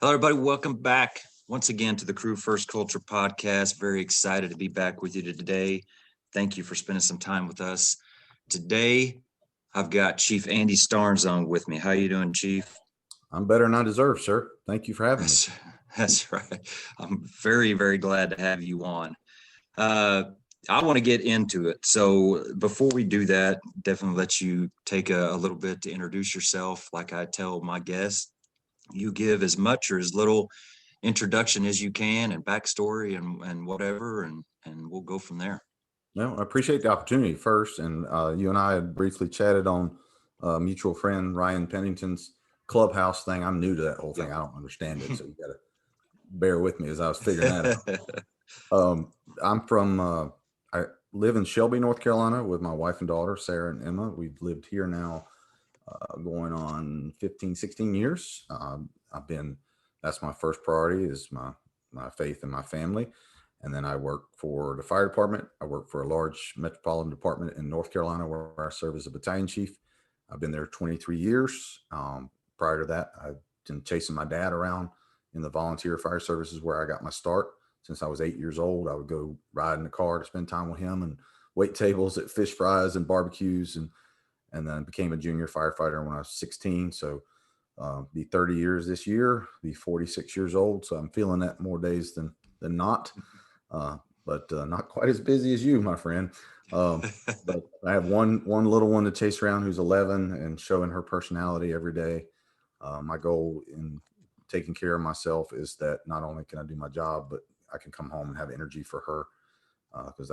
Hello, everybody. Welcome back once again to the Crew First Culture podcast. Very excited to be back with you today. Thank you for spending some time with us. Today, I've got Chief Andy Starnes on with me. How you doing, Chief? I'm better than I deserve, sir. Thank you for having me. That's right. I'm very, very glad to have you on. I want to get into it. So before we do that, definitely let you take a little bit to introduce yourself. Like I tell my guests, you give as much or as little introduction as you can and backstory and whatever, and we'll go from there. No, I appreciate the opportunity first. And you and I had briefly chatted on mutual friend Ryan Pennington's clubhouse thing. I'm new to that whole thing. I don't understand it. So you got to bear with me as I was figuring that out. I live in Shelby, North Carolina with my wife and daughter, Sarah and Emma. We've lived here now going on 15, 16 years. That's my first priority is my faith and my family. And then I work for the fire department. I work for a large metropolitan department in North Carolina where I serve as a battalion chief. I've been there 23 years. Prior to that, I've been chasing my dad around in the volunteer fire services where I got my start. Since I was 8 years old, I would go ride in the car to spend time with him and wait tables at fish fries and barbecues, and then became a junior firefighter when I was 16. So be 30 years this year, be 46 years old. So I'm feeling that more days than not. But not quite as busy as you, my friend. But I have one little one to chase around who's 11 and showing her personality every day. My goal in taking care of myself is that not only can I do my job, but I can come home and have energy for her, because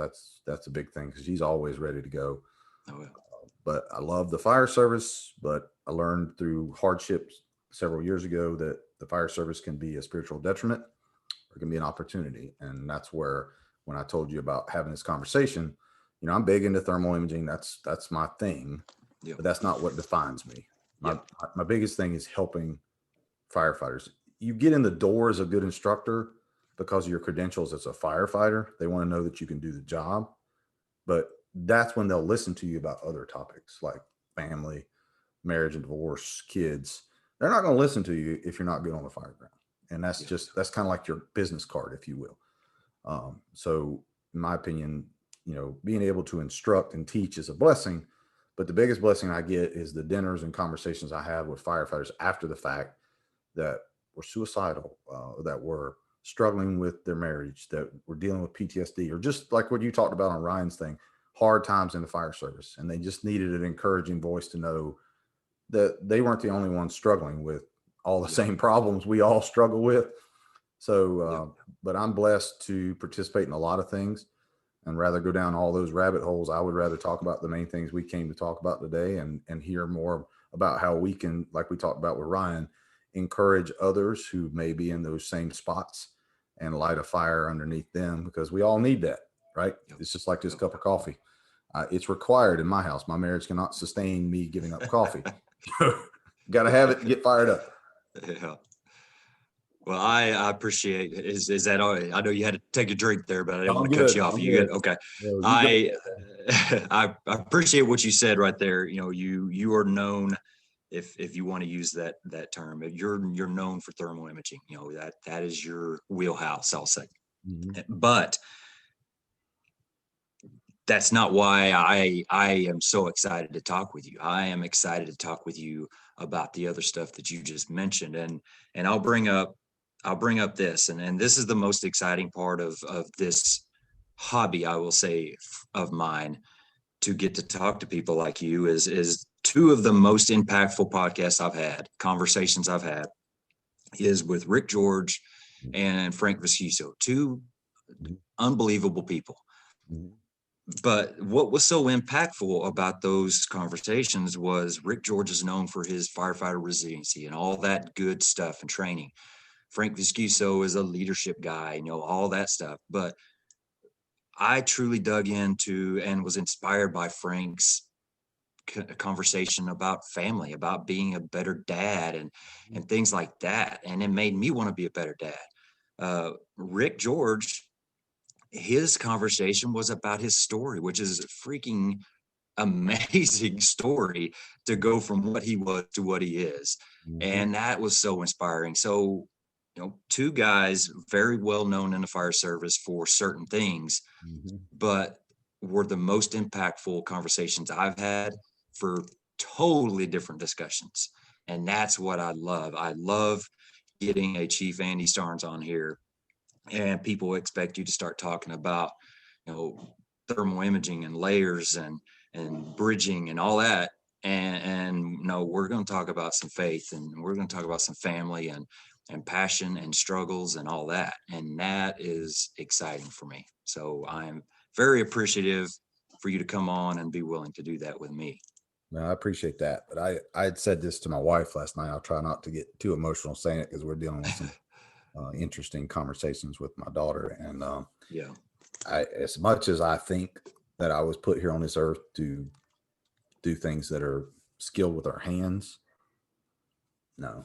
that's a big thing, because she's always ready to go. Oh, yeah. But I love the fire service, but I learned through hardships several years ago that the fire service can be a spiritual detriment or it can be an opportunity. And that's where, when I told you about having this conversation, I'm big into thermal imaging. That's my thing, Yep. but that's not what defines me. My biggest thing is helping firefighters. You get in the door as a good instructor because of your credentials as a firefighter. They want to know that you can do the job, but that's when they'll listen to you about other topics like family, marriage and divorce, kids. They're not going to listen to you if you're not good on the fire ground. And that's kind of like your business card, if you will. So in my opinion, being able to instruct and teach is a blessing, but the biggest blessing I get is the dinners and conversations I have with firefighters after the fact that were suicidal, that were struggling with their marriage, that were dealing with PTSD, or just like what you talked about on Ryan's thing, hard times in the fire service. And they just needed an encouraging voice to know that they weren't the only ones struggling with all the same problems we all struggle with. So, but I'm blessed to participate in a lot of things, and rather go down all those rabbit holes. I would rather talk about the main things we came to talk about today, and hear more about how we can, like we talked about with Ryan, encourage others who may be in those same spots and light a fire underneath them, because we all need that, right? It's just like this cup of coffee. It's required in my house. My marriage cannot sustain me giving up coffee. Got to have it to get fired up. Yeah. Well, I appreciate it. Is that all right? I know you had to take a drink there, but I didn't want to cut you off. You good? Okay. I appreciate what you said right there. You are known, if you want to use that term, you're known for thermal imaging. That is your wheelhouse, I'll say. Mm-hmm. But that's not why I am so excited to talk with you. I am excited to talk with you about the other stuff that you just mentioned, and I'll bring up this, and this is the most exciting part of this hobby, I will say, of mine, to get to talk to people like you. Is two of the most impactful podcasts I've had, conversations I've had, is with Rick George and Frank Vescuso, two unbelievable people. But what was so impactful about those conversations was Rick George is known for his firefighter resiliency and all that good stuff and training. Frank Vescuso is a leadership guy, all that stuff. But I truly dug into and was inspired by Frank's conversation about family, about being a better dad and things like that. And it made me want to be a better dad. Rick George, his conversation was about his story, which is a freaking amazing story to go from what he was to what he is. Mm-hmm. And that was so inspiring. So two guys very well known in the fire service for certain things, Mhm. but were the most impactful conversations I've had for totally different discussions. And that's what I love. I love getting a Chief Andy Starnes on here, and people expect you to start talking about, thermal imaging and layers and bridging and all that. And no, we're going to talk about some faith, and we're going to talk about some family and passion and struggles and all that. And that is exciting for me. So I'm very appreciative for you to come on and be willing to do that with me. No, I appreciate that. But I had said this to my wife last night. I'll try not to get too emotional saying it because we're dealing with some interesting conversations with my daughter. And Yeah. as much as I think that I was put here on this earth to do things that are skilled with our hands, no,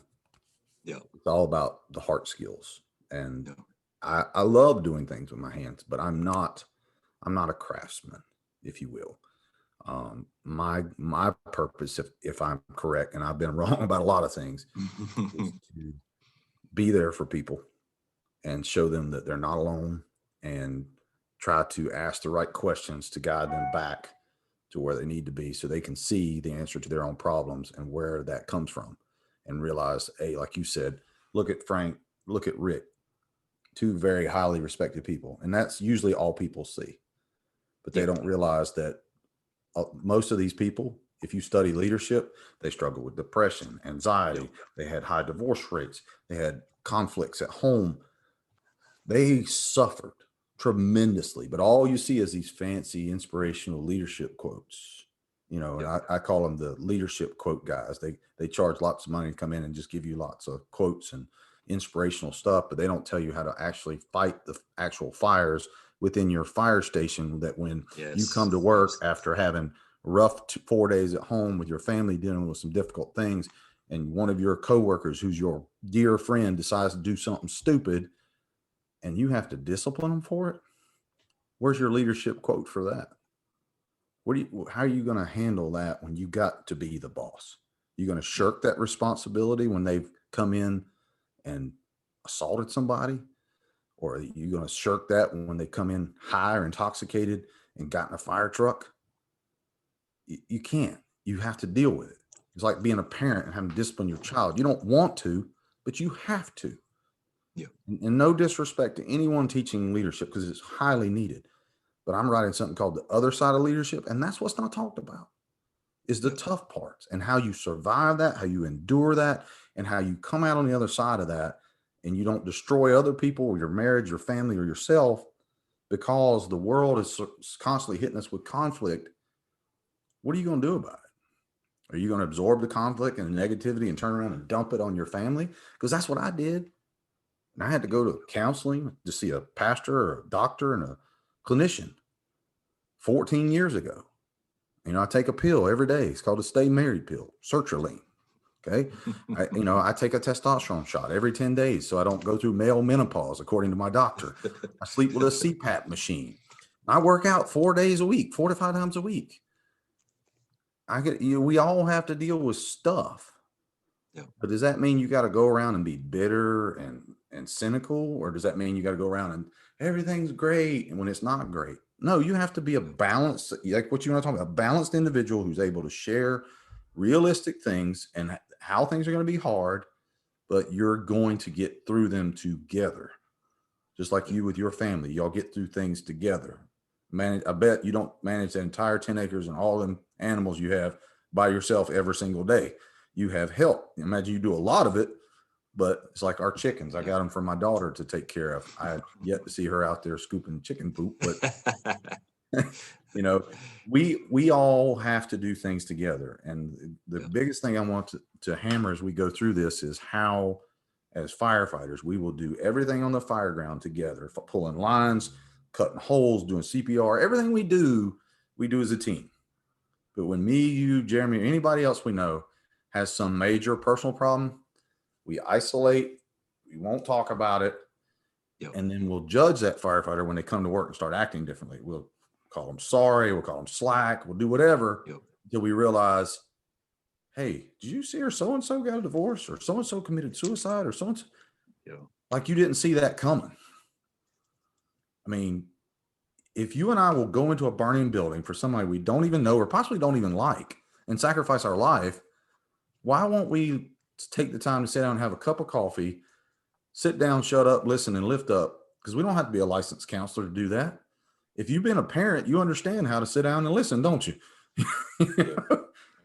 Yeah. it's all about the heart skills. And Yeah. I love doing things with my hands, but I'm not a craftsman, if you will. My purpose, if I'm correct, and I've been wrong about a lot of things, is to be there for people and show them that they're not alone, and try to ask the right questions to guide them back to where they need to be so they can see the answer to their own problems and where that comes from, and realize, hey, like you said, look at Frank, look at Rick, two very highly respected people. And that's usually all people see, but they Yeah. don't realize that most of these people, if you study leadership, they struggle with depression, Yeah. anxiety. They had high divorce rates. They had conflicts at home. They suffered tremendously, but all you see is these fancy inspirational leadership quotes, and Yeah. I call them the leadership quote guys. They charge lots of money to come in and just give you lots of quotes and inspirational stuff, but they don't tell you how to actually fight the actual fires within your fire station, that when you Yes. come to work after having rough 4 days at home with your family, dealing with some difficult things, and one of your coworkers who's your dear friend decides to do something stupid and you have to discipline them for it. Where's your leadership quote for that? How are you going to handle that when you got to be the boss? You going to Yeah. shirk that responsibility when they've come in and assaulted somebody? Or are you going to shirk that when they come in high or intoxicated and got in a fire truck? You can't. You have to deal with it. It's like being a parent and having to discipline your child. You don't want to, but you have to. Yeah. And no disrespect to anyone teaching leadership, because it's highly needed. But I'm writing something called The Other Side of Leadership. And that's what's not talked about, is the Yeah. tough parts and how you survive that, how you endure that, and how you come out on the other side of that and you don't destroy other people or your marriage, your family, or yourself, because the world is constantly hitting us with conflict. What are you going to do about it? Are you going to absorb the conflict and the negativity and turn around and dump it on your family? Because that's what I did. And I had to go to counseling to see a pastor or a doctor and a clinician 14 years ago. I take a pill every day. It's called a stay married pill, sertraline. Okay. I take a testosterone shot every 10 days so I don't go through male menopause, according to my doctor. I sleep with a CPAP machine. I work out 4 days a week, 4 to 5 times a week. We all have to deal with stuff. Yeah. But does that mean you got to go around and be bitter and cynical? Or does that mean you got to go around and everything's great and when it's not great? No, you have to be a balanced, like what you want to talk about, a balanced individual who's able to share realistic things and how things are going to be hard, but you're going to get through them together. Just like Yeah. you with your family, y'all get through things together. I bet you don't manage that entire 10 acres and all them animals you have by yourself every single day. You have help. Imagine you do a lot of it, but it's like our chickens. I Yeah. got them for my daughter to take care of. I have yet to see her out there scooping chicken poop, but you know, we all have to do things together. And the Yeah. biggest thing I want to hammer as we go through this is how, as firefighters, we will do everything on the fire ground together, pulling lines, cutting holes, doing CPR, everything we do as a team. But when me, you, Jeremy, or anybody else we know has some major personal problem, we isolate, we won't talk about it, Yeah. and then we'll judge that firefighter when they come to work and start acting differently. We'll call them sorry, we'll call them slack, we'll do whatever Yeah. until we realize, hey, did you see her so-and-so got a divorce, or so-and-so committed suicide, or so-and-so? Yeah. Like you didn't see that coming. I mean, if you and I will go into a burning building for somebody we don't even know or possibly don't even like and sacrifice our life, why won't we take the time to sit down and have a cup of coffee, sit down, shut up, listen, and lift up? Because we don't have to be a licensed counselor to do that. If you've been a parent, you understand how to sit down and listen, don't you? Yeah.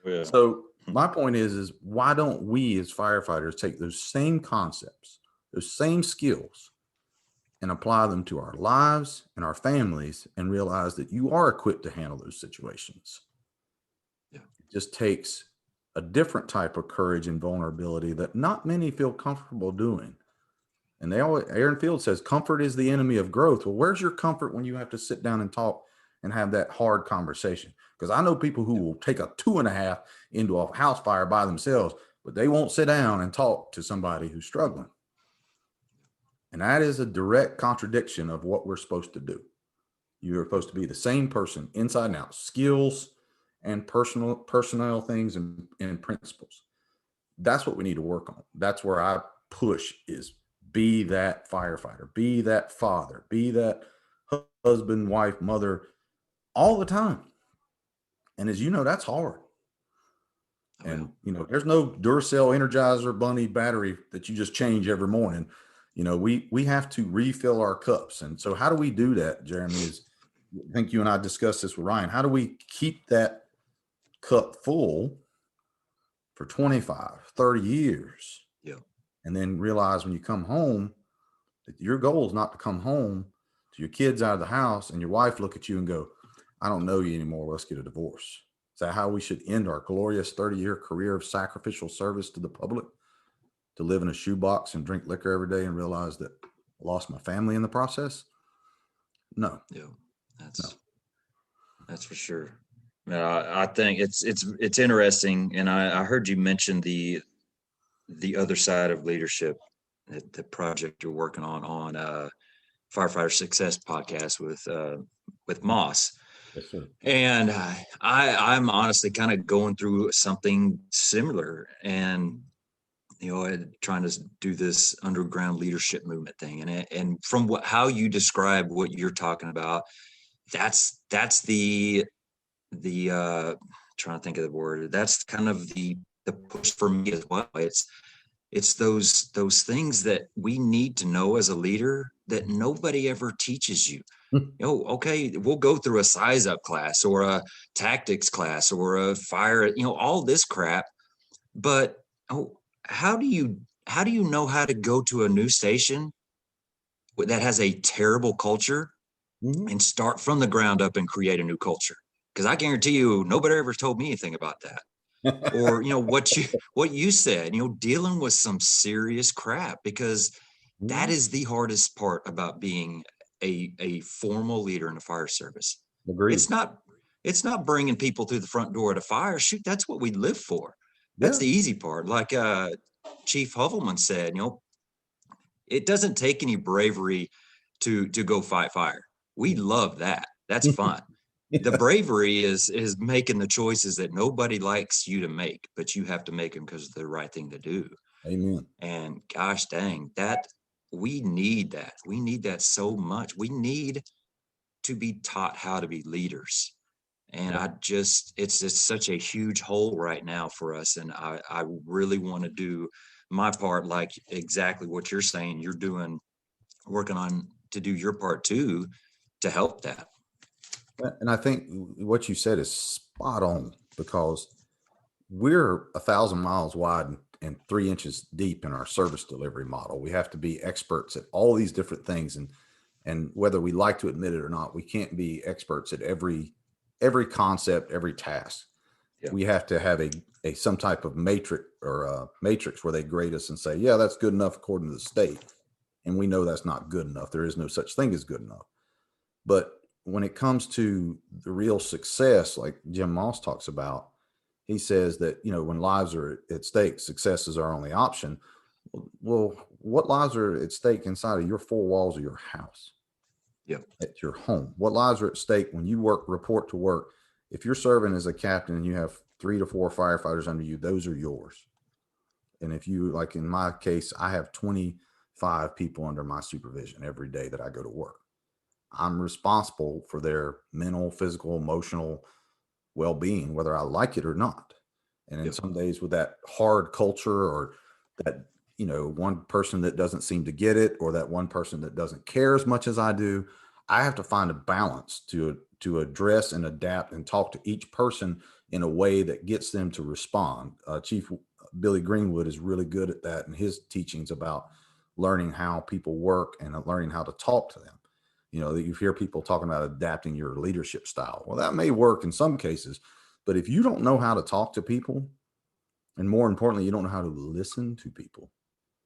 Yeah. So my point is why don't we as firefighters take those same concepts, those same skills, and apply them to our lives and our families and realize that you are equipped to handle those situations. Yeah. It just takes a different type of courage and vulnerability that not many feel comfortable doing. And Aaron Field says, comfort is the enemy of growth. Well, where's your comfort when you have to sit down and talk and have that hard conversation? Because I know people who will take a 2.5 into a house fire by themselves, but they won't sit down and talk to somebody who's struggling. And that is a direct contradiction of what we're supposed to do. You're supposed to be the same person inside and out, skills and personnel things and principles. That's what we need to work on. That's where I push is be that firefighter, be that father, be that husband, wife, mother, all the time. And as you know, that's hard. And, there's no Duracell Energizer Bunny battery that you just change every morning. We have to refill our cups. And so how do we do that, Jeremy? I think you and I discussed this with Ryan. How do we keep that cup full for 25, 30 years? Yeah. And then realize when you come home that your goal is not to come home to your kids out of the house and your wife look at you and go, I don't know you anymore. Let's get a divorce. Is that how we should end our glorious 30-year career of sacrificial service to the public? To live in a shoebox and drink liquor every day and realize that I lost my family in the process? No. Yeah. That's for sure. I think it's interesting. And I heard you mention the other side of leadership, the project you're working on Firefighter Success podcast with Moss. Yes, sir. And I'm honestly kind of going through something similar, and trying to do this underground leadership movement thing. And from how you describe what you're talking about, that's the trying to think of the word. That's kind of the push for me as well. It's those things that we need to know as a leader that nobody ever teaches you. Okay, we'll go through a size up class or a tactics class or a fire, all this crap. But how do you know how to go to a new station that has a terrible culture and start from the ground up and create a new culture? Because I guarantee you, nobody ever told me anything about that. Or what you said, dealing with some serious crap, because that is the hardest part about being a formal leader in the fire service. Agreed. It's not bringing people through the front door to fire. Shoot, that's what we live for. That's the easy part. Like Chief Hovelman said, it doesn't take any bravery to go fight fire. We love that. That's fun. The bravery is making the choices that nobody likes you to make, but you have to make them because they're the right thing to do. Amen. And gosh dang, that we need that. We need that so much. We need to be taught how to be leaders. And it's just such a huge hole right now for us. And I really want to do my part, like exactly what you're saying, you're doing, working on to do your part too, to help that. And I think what you said is spot on, because we're 1,000 miles wide and 3 inches deep in our service delivery model. We have to be experts at all these different things. And whether we like to admit it or not, we can't be experts at every concept, every task. Yeah. We have to have some type of matrix where they grade us and say, yeah, that's good enough according to the state. And we know that's not good enough. There is no such thing as good enough. But when it comes to the real success, like Jim Moss talks about, he says that, when lives are at stake, success is our only option. Well, what lives are at stake inside of your four walls of your house? Yep. At your home? What lives are at stake when you report to work? If you're serving as a captain and you have 3 to 4 firefighters under you, those are yours. And if you, like in my case, I have 20 5 people under my supervision every day that I go to work. I'm responsible for their mental, physical, emotional well-being, whether I like it or not. And in Yep. some days with that hard culture, or that, one person that doesn't seem to get it, or that one person that doesn't care as much as I do, I have to find a balance to address and adapt and talk to each person in a way that gets them to respond. Chief Billy Greenwood is really good at that in his teachings about learning how people work and learning how to talk to them. That you hear people talking about adapting your leadership style. Well, that may work in some cases, but if you don't know how to talk to people, and more importantly, you don't know how to listen to people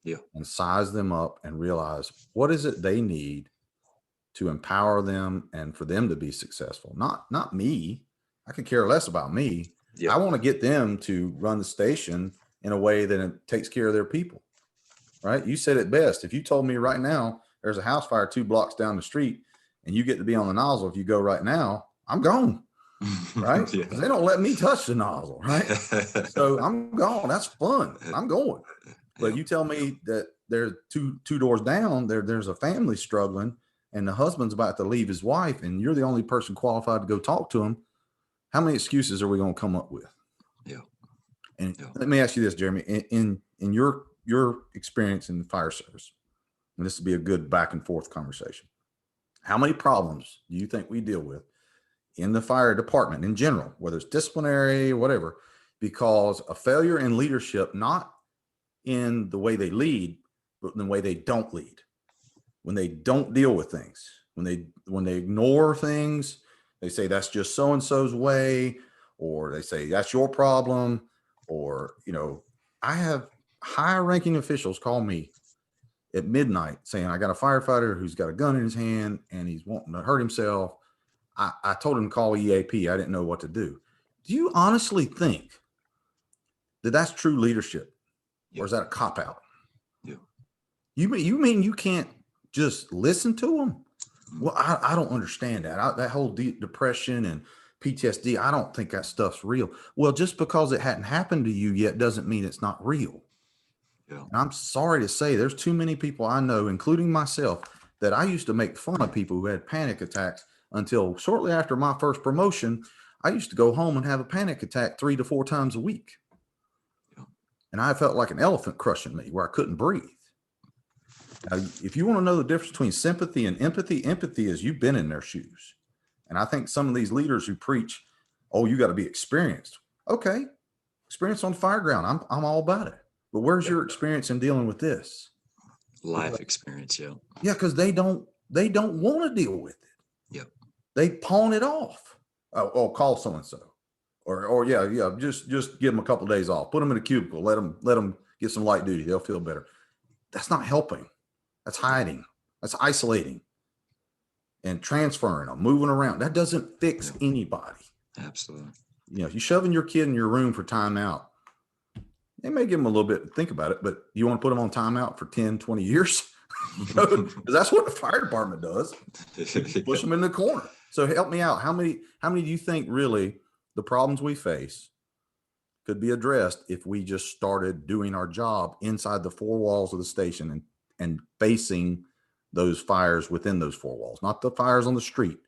Yeah. and size them up and realize what is it they need to empower them and for them to be successful. Not me. I could care less about me. Yeah. I want to get them to run the station in a way that it takes care of their people. Right? You said it best. If you told me right now there's a house fire 2 blocks down the street and you get to be on the nozzle, if you go right now, I'm gone. Right? Yeah. Because they don't let me touch the nozzle. Right? So I'm gone. That's fun. I'm going. But you tell me that there's two doors down there's a family struggling, and the husband's about to leave his wife, and you're the only person qualified to go talk to him. How many excuses are we going to come up with? Yeah. And Yeah. let me ask you this, Jeremy, in your experience in the fire service, and this would be a good back and forth conversation. How many problems do you think we deal with in the fire department in general, whether it's disciplinary or whatever, because a failure in leadership, not in the way they lead, but in the way they don't lead, when they don't deal with things, when they ignore things, they say that's just so-and-so's way, or they say that's your problem, or, I have high ranking officials call me at midnight saying, I got a firefighter who's got a gun in his hand and he's wanting to hurt himself. I told him to call EAP. I didn't know what to do. Do you honestly think that that's true leadership? Yeah. Or is that a cop out? Yeah. You mean you can't just listen to them? Well, I don't understand that. That whole depression and PTSD, I don't think that stuff's real. Well, just because it hadn't happened to you yet doesn't mean it's not real. Yeah. And I'm sorry to say there's too many people I know, including myself, that I used to make fun of people who had panic attacks until shortly after my first promotion. I used to go home and have a panic attack 3 to 4 times a week. Yeah. And I felt like an elephant crushing me where I couldn't breathe. Now, if you want to know the difference between sympathy and empathy, empathy is you've been in their shoes. And I think some of these leaders who preach, oh, you got to be experienced. Okay. Experience on the fire ground. I'm all about it. But where's your experience in dealing with this? Life experience. Yeah. Yeah. Cause they don't want to deal with it. Yep. They pawn it off. Oh, call so-and-so or yeah. Just give them a couple of days off, put them in a cubicle, let them get some light duty. They'll feel better. That's not helping. That's hiding. That's isolating and transferring them, moving around. That doesn't fix anybody. Absolutely. You shoving your kid in your room for timeout. They may give them a little bit to think about it, but you want to put them on timeout for 10, 20 years? Because that's what the fire department does. Push them in the corner. So help me out. How many do you think really the problems we face could be addressed if we just started doing our job inside the 4 walls of the station and facing those fires within those 4 walls, not the fires on the street,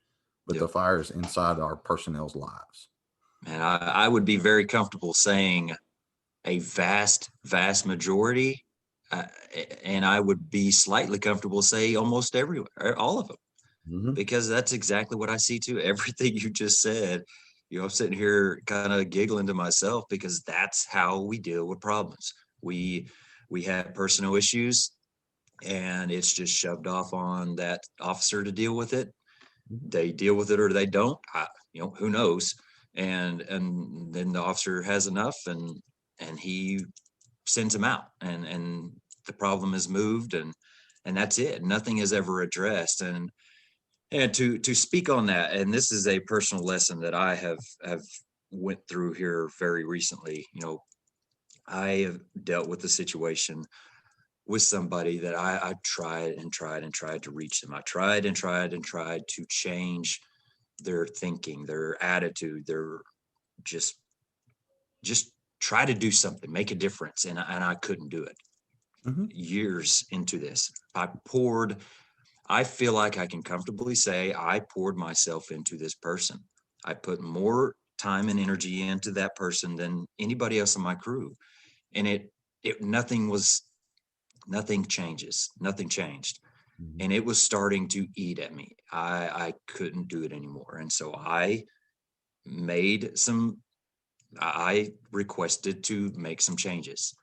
but the fires inside our personnel's lives? And I would be very comfortable saying a vast majority, and I would be slightly comfortable say almost everywhere, all of them, because that's exactly what I see too. Everything you just said, I'm sitting here kind of giggling to myself because that's how we deal with problems. We have personal issues, and it's just shoved off on that officer to deal with it. They deal with it or they don't. Who knows? And then the officer has enough, and he sends him out, and the problem is moved, and that's it. Nothing is ever addressed. And to speak on that, and this is a personal lesson that I have went through here very recently. I have dealt with a situation with somebody that I tried and tried and tried to reach them. I tried and tried and tried to change their thinking, their attitude, their just try to do something, make a difference. And I couldn't do it. years into this. I feel like I can comfortably say I poured myself into this person. I put more time and energy into that person than anybody else in my crew. And nothing changed. And it was starting to eat at me. I couldn't do it anymore. And so made some, I requested to make some changes.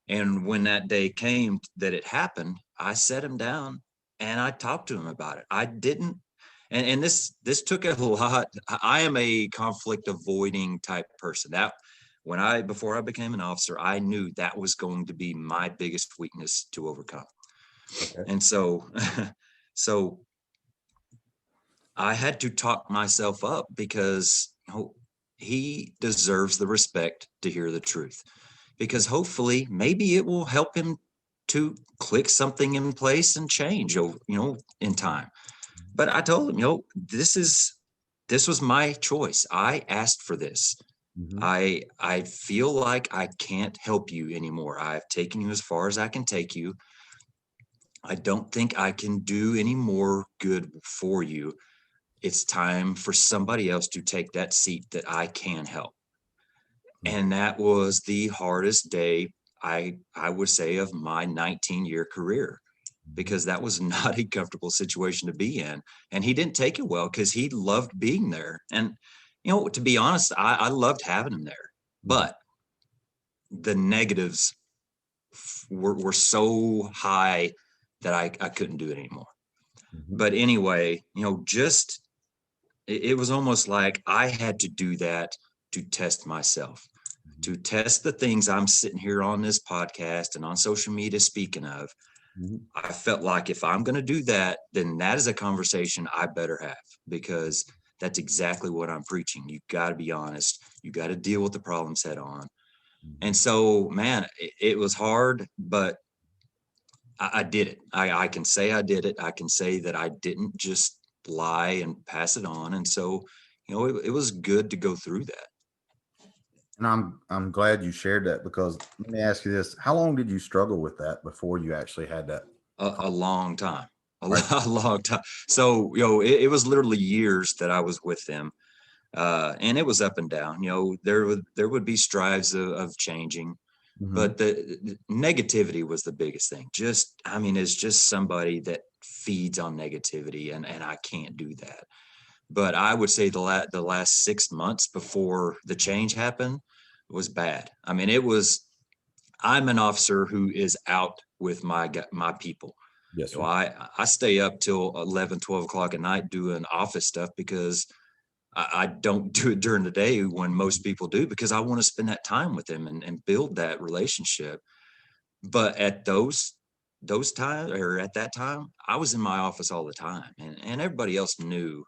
And when that day came that it happened, I sat him down and I talked to him about it. I didn't, and this took a lot. I am a conflict avoiding type person. That before I became an officer, I knew that was going to be my biggest weakness to overcome. Okay. And so, so I had to talk myself up because he deserves the respect to hear the truth. Because hopefully, maybe it will help him to click something in place and change over, in time. But I told him, this was my choice. I asked for this. I feel like I can't help you anymore. I've taken you as far as I can take you. I don't think I can do any more good for you. It's time for somebody else to take that seat that I can help. And that was the hardest day I would say of my 19-year career, because that was not a comfortable situation to be in. And he didn't take it well because he loved being there. And, to be honest, I loved having him there. But the negatives were so high that I couldn't do it anymore. But anyway, it was almost like I had to do that to test myself, to test the things I'm sitting here on this podcast and on social media speaking of. I felt like if I'm going to do that, then that is a conversation I better have, because that's exactly what I'm preaching. You got to be honest. You got to deal with the problems head on. And so, man, it was hard, but I did it. I can say I did it. I can say that I didn't just lie and pass it on. And so, it was good to go through that. And I'm glad you shared that, because let me ask you this: how long did you struggle with that before you actually had that? A long time, Right. a long time. So, it was literally years that I was with them. And it was up and down. There would be strives of changing, but the negativity was the biggest thing. It's just somebody that feeds on negativity, and I can't do that. But I would say the last 6 months before the change happened was bad. I'm an officer who is out with my people. Yes, sir. I stay up till 11, 12 o'clock at night doing office stuff, because I don't do it during the day when most people do, because I want to spend that time with them and build that relationship. But at those times, or at that time, I was in my office all the time, and everybody else knew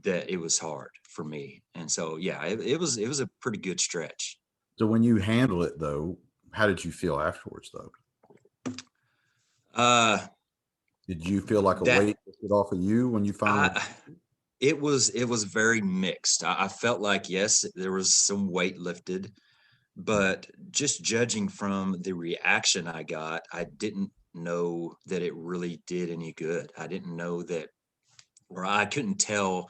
that it was hard for me. And so, yeah, it was a pretty good stretch. So when you handle it, though, how did you feel afterwards, though? Uh, Did you feel like a that weight lifted off of you when you finally? I, it was very mixed. I felt like, yes, there was some weight lifted, but just judging from the reaction I got, I didn't know that it really did any good. I didn't know that, or I couldn't tell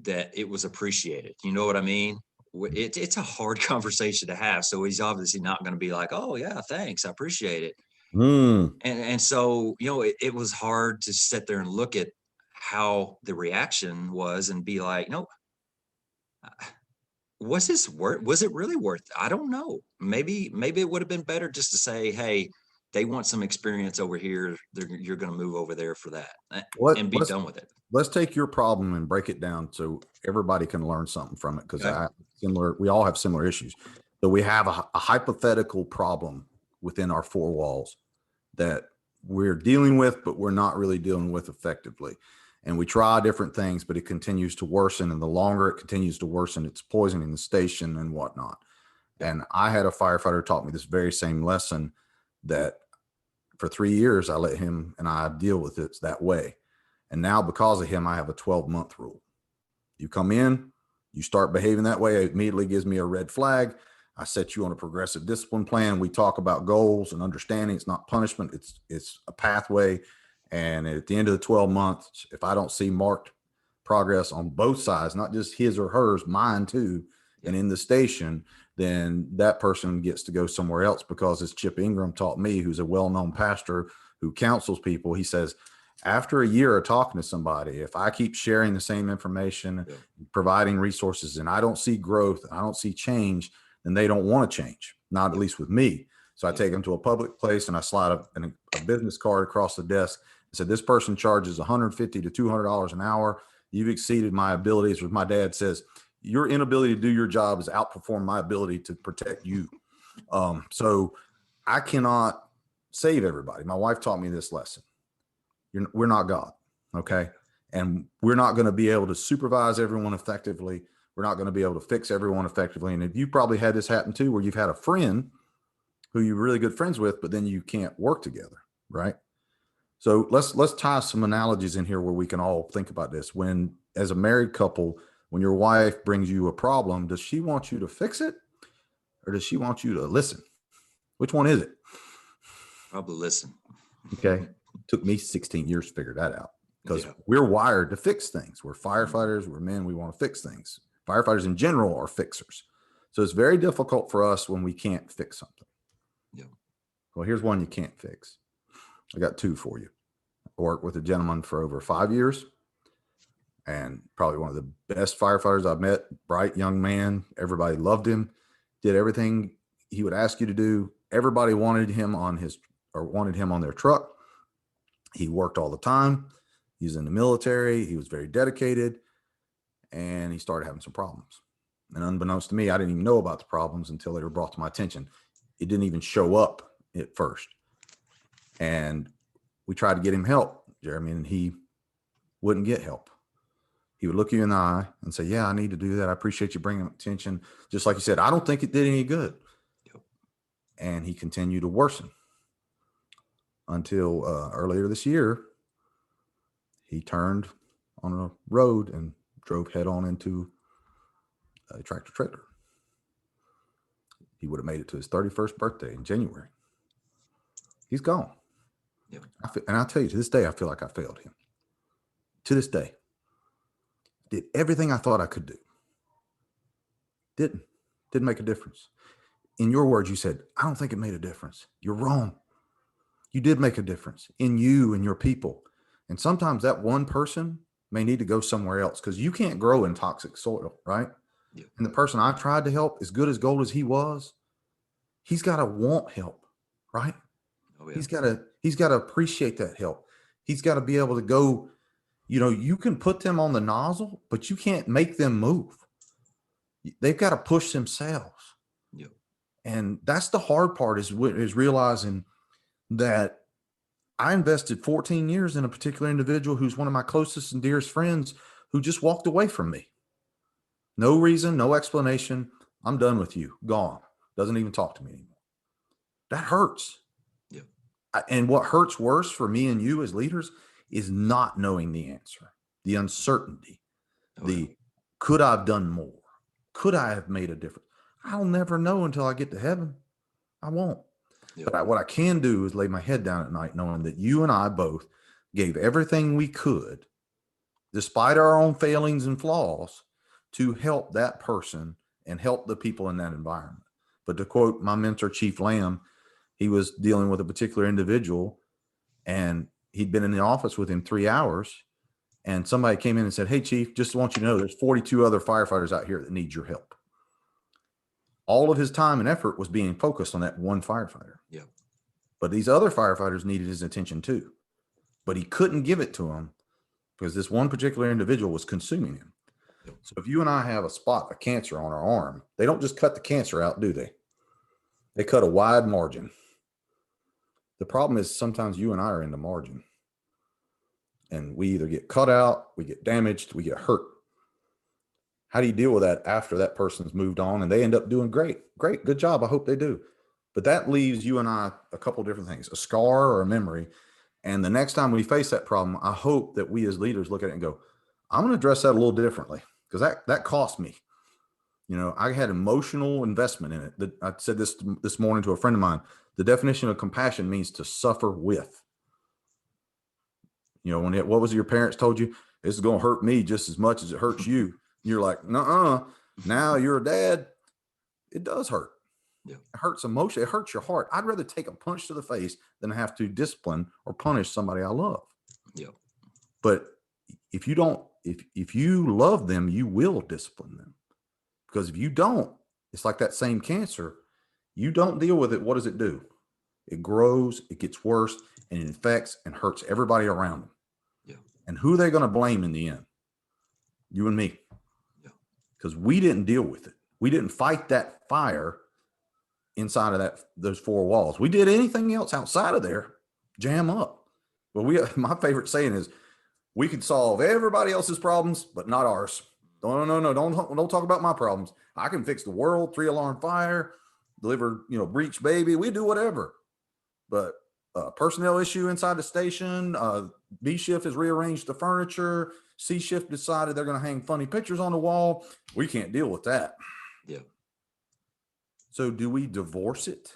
that it was appreciated. You know what I mean? It's a hard conversation to have. So he's obviously not going to be like, "Oh yeah, thanks, I appreciate it." Mm. And so, it was hard to sit there and look at how the reaction was and be like, "No, was it really worth it? I don't know. Maybe it would have been better just to say, hey, they want some experience over here. You're going to move over there for that, What and be done with it." let's take your problem and break it down so everybody can learn something from it, because Okay. we all have similar issues. So we have a hypothetical problem within our four walls that we're dealing with, but we're not really dealing with effectively. And we try different things, but it continues to worsen. And the longer it continues to worsen, it's poisoning the station and whatnot. Yeah. And I had a firefighter taught me this very same lesson, that for 3 years, I let him and I deal with it that way. And now, because of him, I have a 12-month rule. You come in, you start behaving that way, it immediately gives me a red flag. I set you on a progressive discipline plan. We talk about goals and understanding. It's not punishment. It's a pathway. And at the end of the 12 months, if I don't see marked progress on both sides, not just his or hers, mine too, and in the station, then that person gets to go somewhere else, because as Chip Ingram taught me, who's a well-known pastor who counsels people, he says, after a year of talking to somebody, if I keep sharing the same information, providing resources, and I don't see growth, I don't see change, then they don't want to change, not at least with me. So I take them to a public place and I slide a business card across the desk and said, this person charges $150 to $200 an hour. You've exceeded my abilities. As my dad says, your inability to do your job has outperformed my ability to protect you. So I cannot save everybody. My wife taught me this lesson. We're not God. Okay. And we're not going to be able to supervise everyone effectively. We're not going to be able to fix everyone effectively. And if you probably had this happen too, where you've had a friend who you're really good friends with, but then you can't work together. Right. So let's tie some analogies in here where we can all think about this. When, as a married couple, when your wife brings you a problem, does she want you to fix it, or does she want you to listen? Which one is it? Probably listen. Okay. Took me 16 years to figure that out, because we're wired to fix things. We're firefighters. We're men. We want to fix things. Firefighters in general are fixers. So it's very difficult for us when we can't fix something. Yeah. Well, here's one you can't fix. I got two for you. I worked with a gentleman for over 5 years, and probably one of the best firefighters I've met. Bright young man. Everybody loved him. Did everything he would ask you to do. Everybody wanted him on their truck. He worked all the time. He was in the military. He was very dedicated, and he started having some problems. And unbeknownst to me, I didn't even know about the problems until they were brought to my attention. It didn't even show up at first. And we tried to get him help, Jeremy, and he wouldn't get help. He would look you in the eye and say, yeah, I need to do that. I appreciate you bringing attention. Just like you said, I don't think it did any good. Yep. And he continued to worsen until earlier this year, he turned on a road and drove head on into a tractor trailer. He would have made it to his 31st birthday in January. He's gone. Yep. And I'll tell you, to this day, I feel like I failed him. To this day. Did everything I thought I could do. Didn't make a difference. In your words, you said, I don't think it made a difference. You're wrong. You did make a difference in you and your people. And sometimes that one person may need to go somewhere else, because you can't grow in toxic soil, right? Yeah. And the person I tried to help, as good as gold as he was, he's got to want help, right? Oh, yeah. He's got to appreciate that help. He's got to be able to go, you can put them on the nozzle, but you can't make them move. They've got to push themselves. Yeah. And that's the hard part, is realizing that I invested 14 years in a particular individual who's one of my closest and dearest friends, who just walked away from me. No reason, no explanation. I'm done with you. Gone. Doesn't even talk to me anymore. That hurts. Yeah. And what hurts worse for me and you as leaders is not knowing the answer, the uncertainty, could I have done more? Could I have made a difference? I'll never know until I get to heaven. I won't. Yep. But what I can do is lay my head down at night knowing that you and I both gave everything we could, despite our own failings and flaws, to help that person and help the people in that environment. But to quote my mentor, Chief Lamb, he was dealing with a particular individual, and he'd been in the office with him 3 hours, and somebody came in and said, hey, Chief, just want you to know there's 42 other firefighters out here that need your help. All of his time and effort was being focused on that one firefighter. Yeah. But these other firefighters needed his attention too. But he couldn't give it to them because this one particular individual was consuming him. Yep. So if you and I have a spot of cancer on our arm, they don't just cut the cancer out, do they? They cut a wide margin. The problem is sometimes you and I are in the margin. And we either get cut out, we get damaged, we get hurt. How do you deal with that after that person's moved on and they end up doing great? Great, good job. I hope they do. But that leaves you and I a couple different things, a scar or a memory. And the next time we face that problem, I hope that we as leaders look at it and go, I'm going to address that a little differently, because that cost me. You know, I had emotional investment in it. I said this morning to a friend of mine. The definition of compassion means to suffer with. You know, what was it your parents told you? This is going to hurt me just as much as it hurts you. You're like, nuh-uh. Now you're a dad. It does hurt. Yeah. It hurts emotion. It hurts your heart. I'd rather take a punch to the face than have to discipline or punish somebody I love. Yeah. But if you don't, if you love them, you will discipline them. Because if you don't, it's like that same cancer. You don't deal with it. What does it do? It grows, it gets worse, and it infects and hurts everybody around them. Yeah. And who are they going to blame in the end? You and me. Yeah. Because we didn't deal with it. We didn't fight that fire inside of those four walls. We did anything else outside of there, jam up. But my favorite saying is, we could solve everybody else's problems, but not ours. No, don't talk about my problems. I can fix the world, 3-alarm fire, deliver, breech baby. We do whatever. But personnel issue inside the station, B shift has rearranged the furniture. C shift decided they're going to hang funny pictures on the wall. We can't deal with that. Yeah. So do we divorce it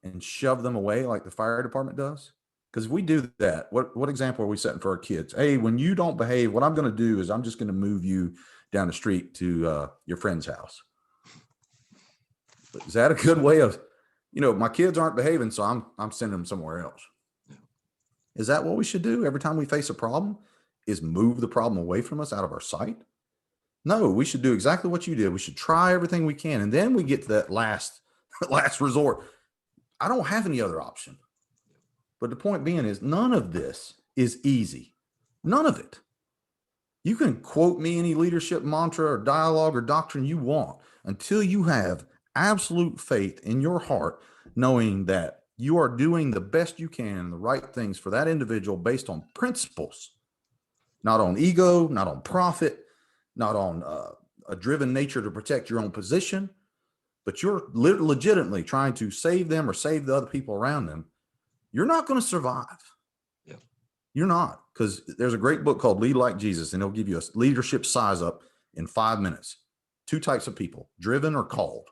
and shove them away like the fire department does? Because if we do that, what example are we setting for our kids? Hey, when you don't behave, what I'm going to do is I'm just going to move you down the street to your friend's house. But is that a good way of, my kids aren't behaving, so I'm sending them somewhere else. Yeah. Is that what we should do every time we face a problem? Is move the problem away from us, out of our sight? No, we should do exactly what you did. We should try everything we can, and then we get to that last resort. I don't have any other option. But the point being is, none of this is easy. None of it. You can quote me any leadership mantra or dialogue or doctrine you want until you have absolute faith in your heart, knowing that you are doing the best you can, the right things for that individual based on principles, not on ego, not on profit, not on a driven nature to protect your own position, but you're legitimately trying to save them or save the other people around them. You're not going to survive. Yeah. You're not, because there's a great book called Lead Like Jesus, and it'll give you a leadership size up in 5 minutes. 2 types of people, driven or called.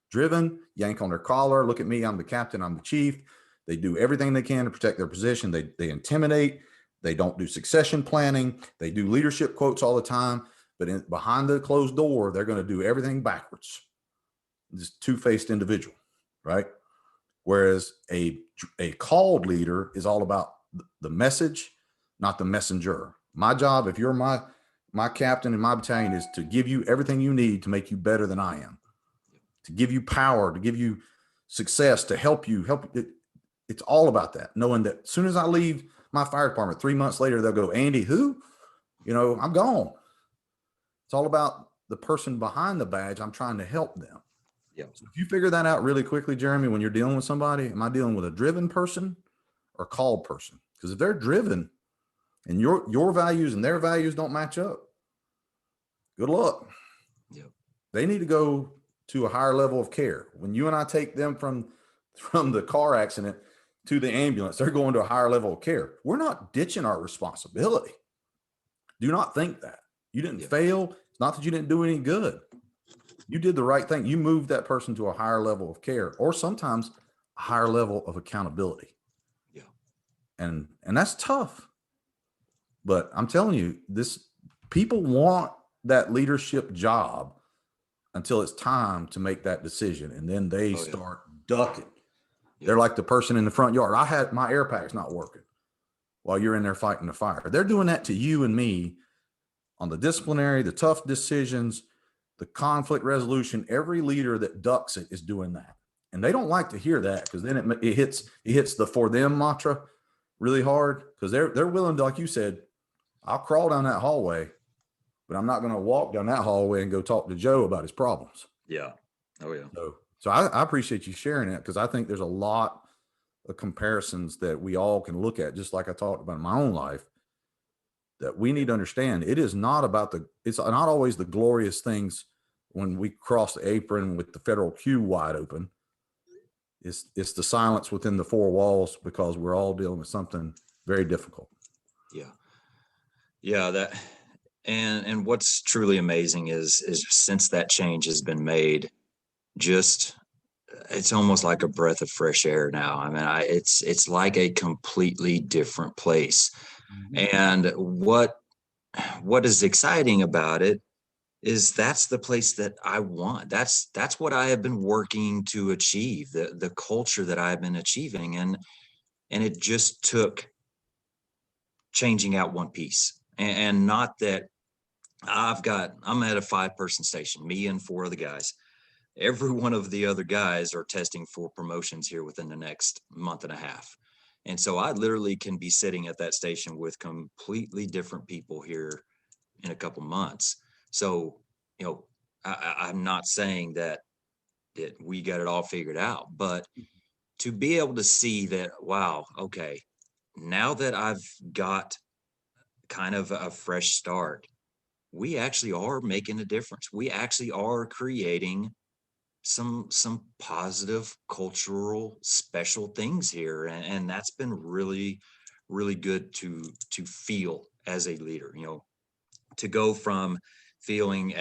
Driven, yank on their collar. Look at me. I'm the captain. I'm the chief. They do everything they can to protect their position. They intimidate. They don't do succession planning. They do leadership quotes all the time. But behind the closed door, they're going to do everything backwards. This two-faced individual, right? Whereas a called leader is all about the message, not the messenger. My job, if you're my captain in my battalion, is to give you everything you need to make you better than I am, to give you power, to give you success, to help you. It's all about that, knowing that as soon as I leave my fire department, 3 months later, they'll go, Andy, who? I'm gone. It's all about the person behind the badge. I'm trying to help them. Yeah. So if you figure that out really quickly, Jeremy, when you're dealing with somebody, am I dealing with a driven person or called person? Because if they're driven and your values and their values don't match up, good luck. Yeah. They need to go to a higher level of care. When you and I take them from the car accident to the ambulance, they're going to a higher level of care. We're not ditching our responsibility. Do not think that. You didn't fail. It's not that you didn't do any good. You did the right thing. You moved that person to a higher level of care, or sometimes a higher level of accountability. Yeah. And that's tough. But I'm telling you, people want that leadership job until it's time to make that decision. And then they start ducking. Yeah. They're like the person in the front yard. My air pack's not working while you're in there fighting the fire. They're doing that to you and me on the disciplinary, the tough decisions, the conflict resolution. Every leader that ducks it is doing that. And they don't like to hear that, because then it hits the for them mantra really hard, because they're willing to, like you said, I'll crawl down that hallway, but I'm not going to walk down that hallway and go talk to Joe about his problems. Yeah. Oh yeah. So I appreciate you sharing that, because I think there's a lot of comparisons that we all can look at, just like I talked about in my own life, that we need to understand. It's not always the glorious things when we cross the apron with the federal queue wide open. It's the silence within the 4 walls, because we're all dealing with something very difficult. Yeah. Yeah. And what's truly amazing is since that change has been made, just it's almost like a breath of fresh air now. I mean, it's like a completely different place. Mhm. And what is exciting about it is that's the place that I want. That's what I have been working to achieve, the culture that I've been achieving. And it just took changing out one piece. And not that I'm at a 5-person station, me and 4 of the guys. Every one of the other guys are testing for promotions here within the next month and a half. And so I literally can be sitting at that station with completely different people here in a couple months. So, I'm not saying that we got it all figured out, but to be able to see that, wow, okay, now that I've got kind of a fresh start, we actually are making a difference. We actually are creating some positive cultural special things here, and that's been really good to feel as a leader, to go from feeling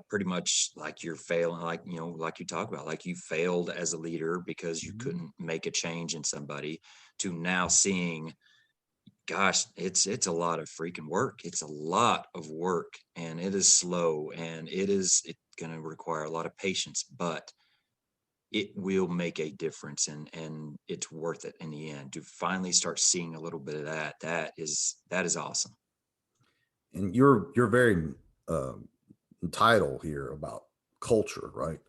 pretty much like you're failing, like like you talk about, like you failed as a leader because you Mhm. couldn't make a change in somebody, to now seeing, gosh, it's a lot of freaking work. It's a lot of work, and it is slow, and it's going to require a lot of patience, but it will make a difference, and it's worth it in the end. To finally start seeing a little bit of that is awesome. And you're very uh, title here about culture, right?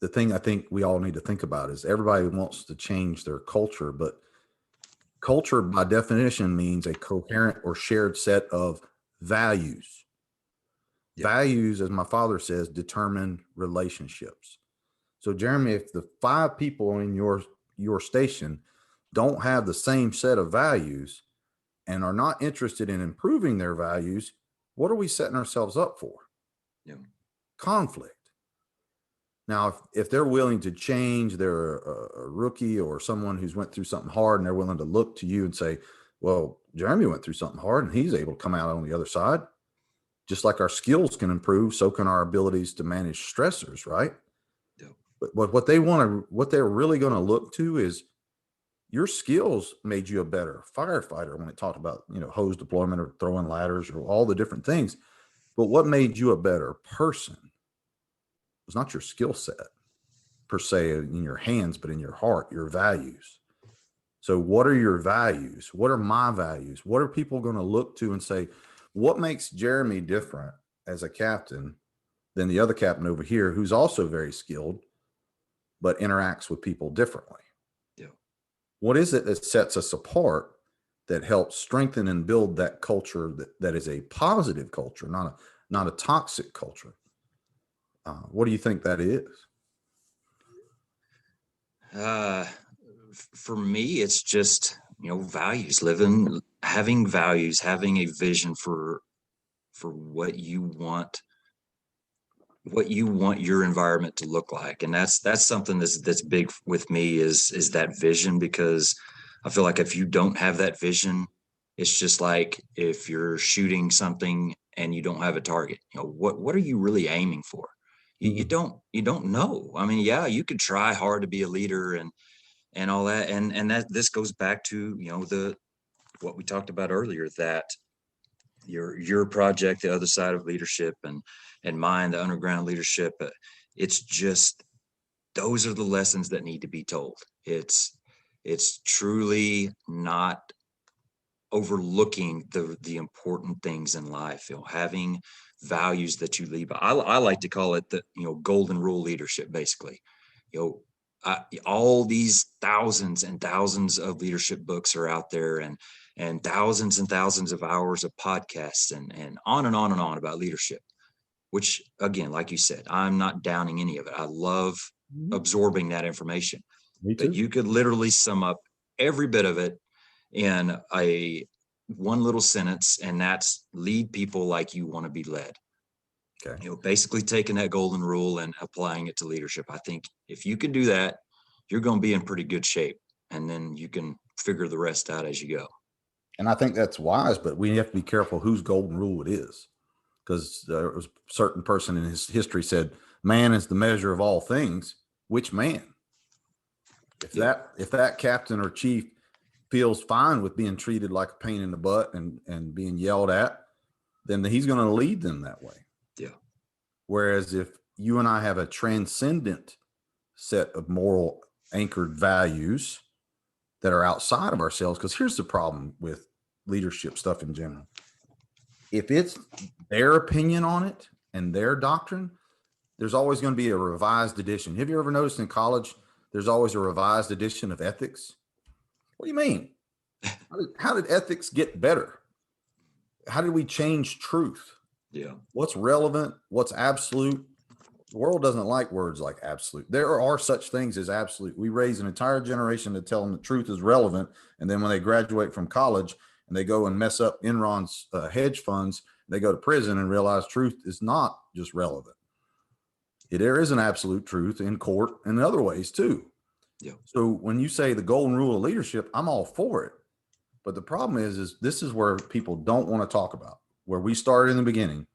The thing I think we all need to think about is everybody wants to change their culture, but culture by definition means a coherent or shared set of values. Yep. Values, as my father says, determine relationships. So, Jeremy, if the 5 people in your station don't have the same set of values and are not interested in improving their values, what are we setting ourselves up for? Yep. Conflict. Now, if they're willing to change, they're a rookie or someone who's went through something hard, and they're willing to look to you and say, well, Jeremy went through something hard and he's able to come out on the other side. Just like our skills can improve, so can our abilities to manage stressors, right? Yep. But what they're really going to look to is your skills made you a better firefighter when it talked about, hose deployment or throwing ladders or all the different things. But what made you a better person was not your skill set per se in your hands, but in your heart, your values. So, what are your values? What are my values? What are people going to look to and say, what makes Jeremy different as a captain than the other captain over here, who's also very skilled, but interacts with people differently? Yep. What is it that sets us apart that helps strengthen and build that culture that is a positive culture, not a toxic culture? What do you think that is? uh for me, it's just, values, living, having values, having a vision for what you want your environment to look like. And that's something that's big with me, is that vision, because I feel like if you don't have that vision, it's just like if you're shooting something and you don't have a target. What are you really aiming for? You don't know. I mean, yeah, you could try hard to be a leader and all that, and that this goes back to, the what we talked about earlier, that your project, the other side of leadership, and mine, the underground leadership. It's just, those are the lessons that need to be told. It's truly not overlooking the important things in life. Having values that you leave. I like to call it the, golden rule leadership, basically. you know all these thousands and thousands of leadership books are out there, and thousands of hours of podcasts, and on and on and on about leadership, which, again, like you said, I'm not downing any of it. I love Mhm. absorbing that information, Me but too. you could literally sum up every bit of it in a one little sentence, and that's lead people like you want to be led. Okay. Basically taking that golden rule and applying it to leadership. I think if you can do that, you're going to be in pretty good shape, and then you can figure the rest out as you go. And I think that's wise, but we have to be careful whose golden rule it is. because there was a certain person in his history said, man is the measure of all things. Which man? If that captain or chief feels fine with being treated like a pain in the butt and being yelled at, then he's going to lead them that way. Yeah. Whereas if you and I have a transcendent set of moral anchored values that are outside of ourselves, because here's the problem with leadership stuff in general. If it's their opinion on it and their doctrine, there's always going to be a revised edition. Have you ever noticed in college, there's always a revised edition of ethics? What do you mean? How did ethics get better? How did we change truth? Yeah. What's relevant? What's absolute? The world doesn't like words like absolute. There are such things as absolute. We raise an entire generation to tell them the truth is relevant. And then when they graduate from college and they go and mess up Enron's hedge funds, they go to prison and realize truth is not just relevant. There is an absolute truth in court and in other ways too. Yeah. So when you say the golden rule of leadership, I'm all for it. But the problem is this is where people don't want to talk about, where we started in the beginning.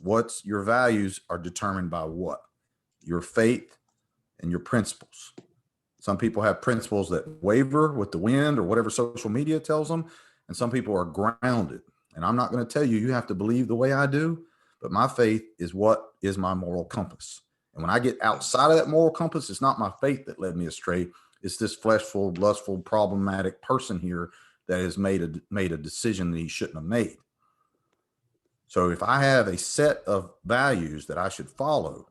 What's your values are determined by what? Your faith and your principles. Some people have principles that waver with the wind or whatever social media tells them. And some people are grounded. And I'm not going to tell you, you have to believe the way I do, but my faith is what is my moral compass. And when I get outside of that moral compass, it's not my faith that led me astray. It's this fleshful, lustful, problematic person here that has made a decision that he shouldn't have made. So if I have a set of values that I should follow,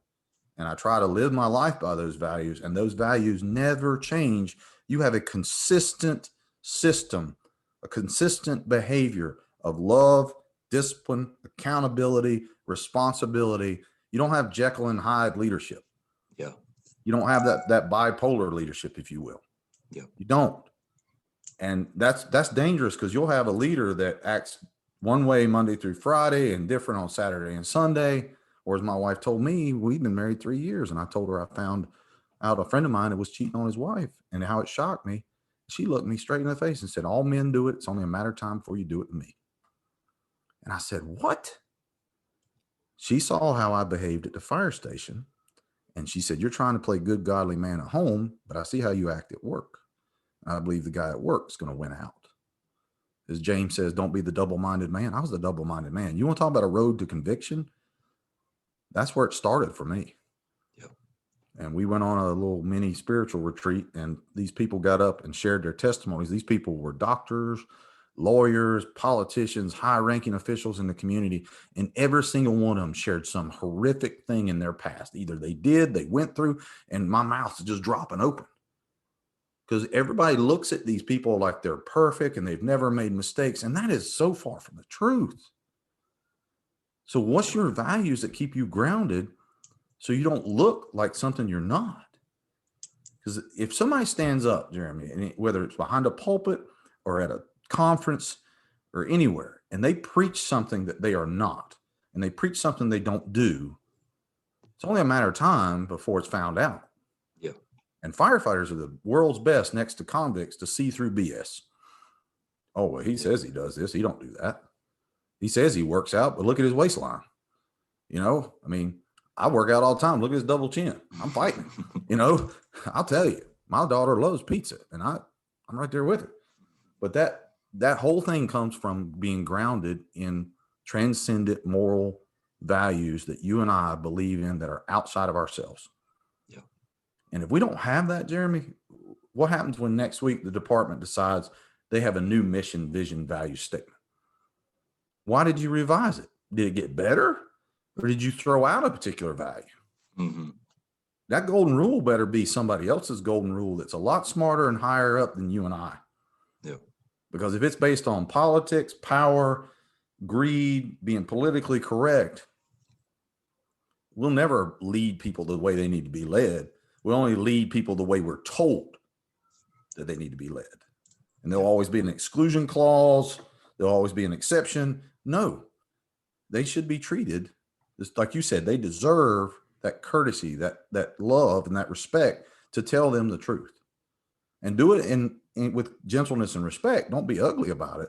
and I try to live my life by those values, and those values never change, you have a consistent system, a consistent behavior of love, discipline, accountability, responsibility. You don't have Jekyll and Hyde leadership. Yeah. You don't have that bipolar leadership, if you will. Yeah. You don't. And that's dangerous, because you'll have a leader that acts one way Monday through Friday and different on Saturday and Sunday. Or as my wife told me, we've been married 3 years, and I told her I found out a friend of mine that was cheating on his wife, and how it shocked me. She looked me straight in the face and said, all men do it. It's only a matter of time before you do it to me. And I said, what? She saw how I behaved at the fire station. And she said, you're trying to play good, godly man at home, but I see how you act at work. And I believe the guy at work is going to win out. As James says, don't be the double-minded man. I was the double-minded man. You want to talk about a road to conviction? That's where it started for me. Yep. And we went on a little mini spiritual retreat, and these people got up and shared their testimonies. These people were doctors, lawyers, politicians, high-ranking officials in the community, and every single one of them shared some horrific thing in their past. Either they did, they went through, and my mouth is just dropping open. Because everybody looks at these people like they're perfect and they've never made mistakes, and that is so far from the truth. So what's your values that keep you grounded so you don't look like something you're not? Because if somebody stands up, Jeremy, and whether it's behind a pulpit or at a conference or anywhere, and they preach something that they are not, and they preach something they don't do, it's only a matter of time before it's found out. Yeah. And firefighters are the world's best next to convicts to see through BS. Oh, well, he says he does this. He don't do that. He says he works out, but look at his waistline. You know, I mean, I work out all the time. Look at his double chin. I'm fighting. You know, I'll tell you, my daughter loves pizza, and I'm right there with her. But that whole thing comes from being grounded in transcendent moral values that you and I believe in that are outside of ourselves. Yeah. And if we don't have that, Jeremy, what happens when next week the department decides they have a new mission, vision, value statement? Why did you revise it? Did it get better, or did you throw out a particular value? Mm-hmm. That golden rule better be somebody else's golden rule that's a lot smarter and higher up than you and I. Yeah. Because if it's based on politics, power, greed, being politically correct, we'll never lead people the way they need to be led. We'll only lead people the way we're told that they need to be led. And there'll always be an exclusion clause. There'll always be an exception. No, they should be treated, just like you said, they deserve that courtesy, that love, and that respect to tell them the truth. And do it in with gentleness and respect. Don't be ugly about it,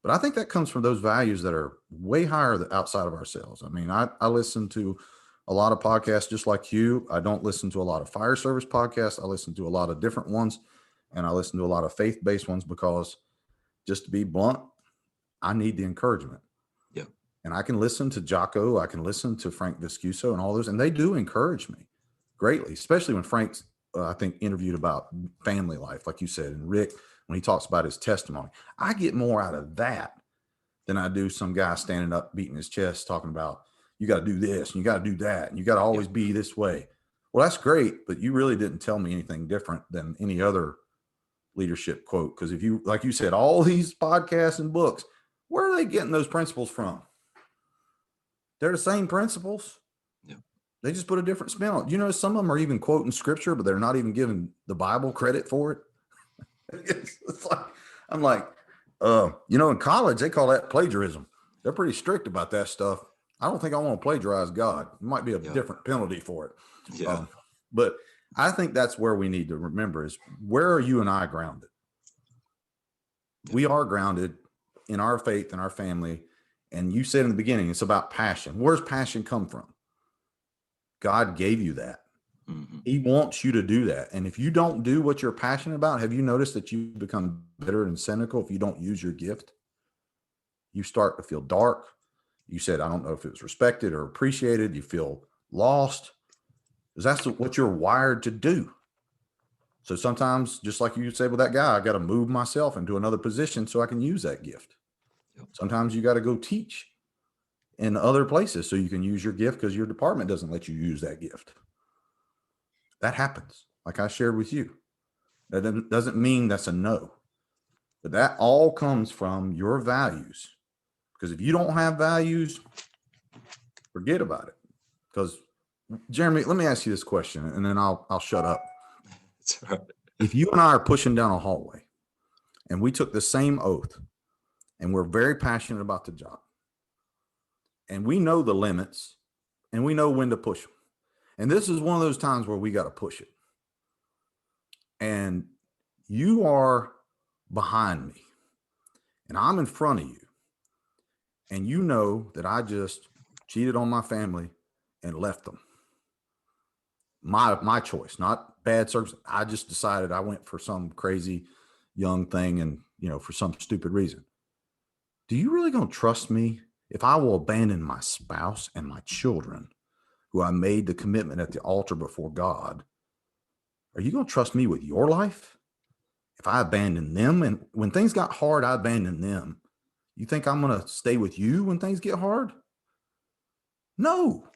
But I think that comes from those values that are way higher outside of ourselves. I mean, I listen to a lot of podcasts just like you. I don't listen to a lot of fire service podcasts. I listen to a lot of different ones, and I listen to a lot of faith-based ones because, just to be blunt, I need the encouragement. Yeah. And I can listen to Jocko, I can listen to Frank Viscuso and all those, and they do encourage me greatly, especially when Frank's, I think, interviewed about family life, like you said, and Rick, when he talks about his testimony. I get more out of that than I do some guy standing up, beating his chest, talking about, you got to do this and you got to do that and you got to always be this way. Well, that's great, but you really didn't tell me anything different than any other leadership quote. Because if you, like you said, all these podcasts and books, where are they getting those principles from? They're the same principles. Yeah. They just put a different spin on it. You know, some of them are even quoting scripture, but they're not even giving the Bible credit for it. It's like, I'm like, in college, they call that plagiarism. They're pretty strict about that stuff. I don't think I want to plagiarize God. It might be a different penalty for it. Yeah. But I think that's where we need to remember is, where are you and I grounded? We are grounded in our faith and our family. And you said in the beginning, it's about passion. Where's passion come from? God gave you that. Mm-hmm. He wants you to do that. And if you don't do what you're passionate about, have you noticed that you become bitter and cynical if you don't use your gift? You start to feel dark. You said, I don't know if it was respected or appreciated. You feel lost, because that's what you're wired to do. So sometimes, just like you said with that guy, I got to move myself into another position so I can use that gift. Yep. Sometimes you got to go teach in other places so you can use your gift because your department doesn't let you use that gift. That happens, like I shared with you. That doesn't mean that's a no, but that all comes from your values. Because if you don't have values, forget about it. Because, Jeremy, let me ask you this question, and then I'll shut up. That's right. If you and I are pushing down a hallway, and we took the same oath, and we're very passionate about the job, and we know the limits, and we know when to push them, and this is one of those times where we got to push it, and you are behind me, and I'm in front of you, and you know that I just cheated on my family and left them. My choice, not bad service. I just decided I went for some crazy young thing and, for some stupid reason. Do you really going to trust me if I will abandon my spouse and my children, who I made the commitment at the altar before God? Are you going to trust me with your life? If I abandon them, and when things got hard, I abandoned them, you think I'm going to stay with you when things get hard? No,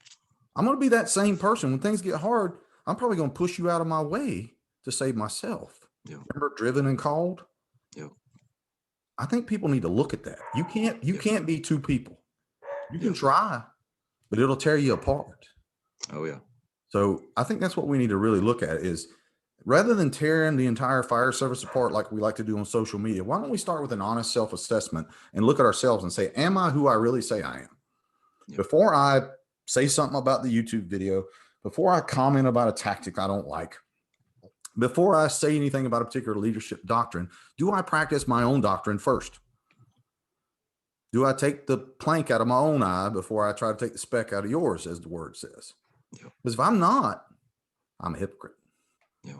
I'm going to be that same person. When things get hard, I'm probably going to push you out of my way to save myself. Yeah. Remember Driven and Called? Yeah. I think people need to look at that. You can't be two people. You can try, but it'll tear you apart. Oh yeah. So I think that's what we need to really look at is, rather than tearing the entire fire service apart like we like to do on social media, why don't we start with an honest self-assessment and look at ourselves and say, am I who I really say I am? Yep. Before I say something about the YouTube video, before I comment about a tactic I don't like, before I say anything about a particular leadership doctrine, do I practice my own doctrine first? Do I take the plank out of my own eye before I try to take the speck out of yours, as the word says? Yep. Because if I'm not, I'm a hypocrite. Yeah,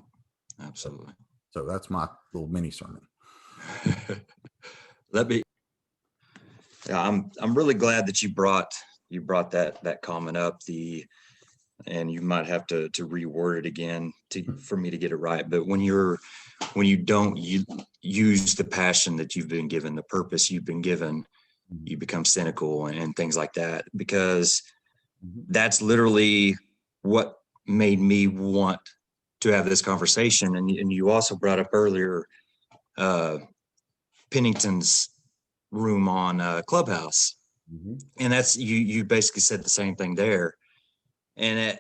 absolutely. So that's my little mini sermon. I'm really glad that you brought that comment up. And you might have to reword it again for me to get it right. But when you don't use the passion that you've been given, the purpose you've been given, you become cynical and things like that, because that's literally what made me want to have this conversation. And you also brought up earlier, Pennington's room on Clubhouse. And that's, you basically said the same thing there. And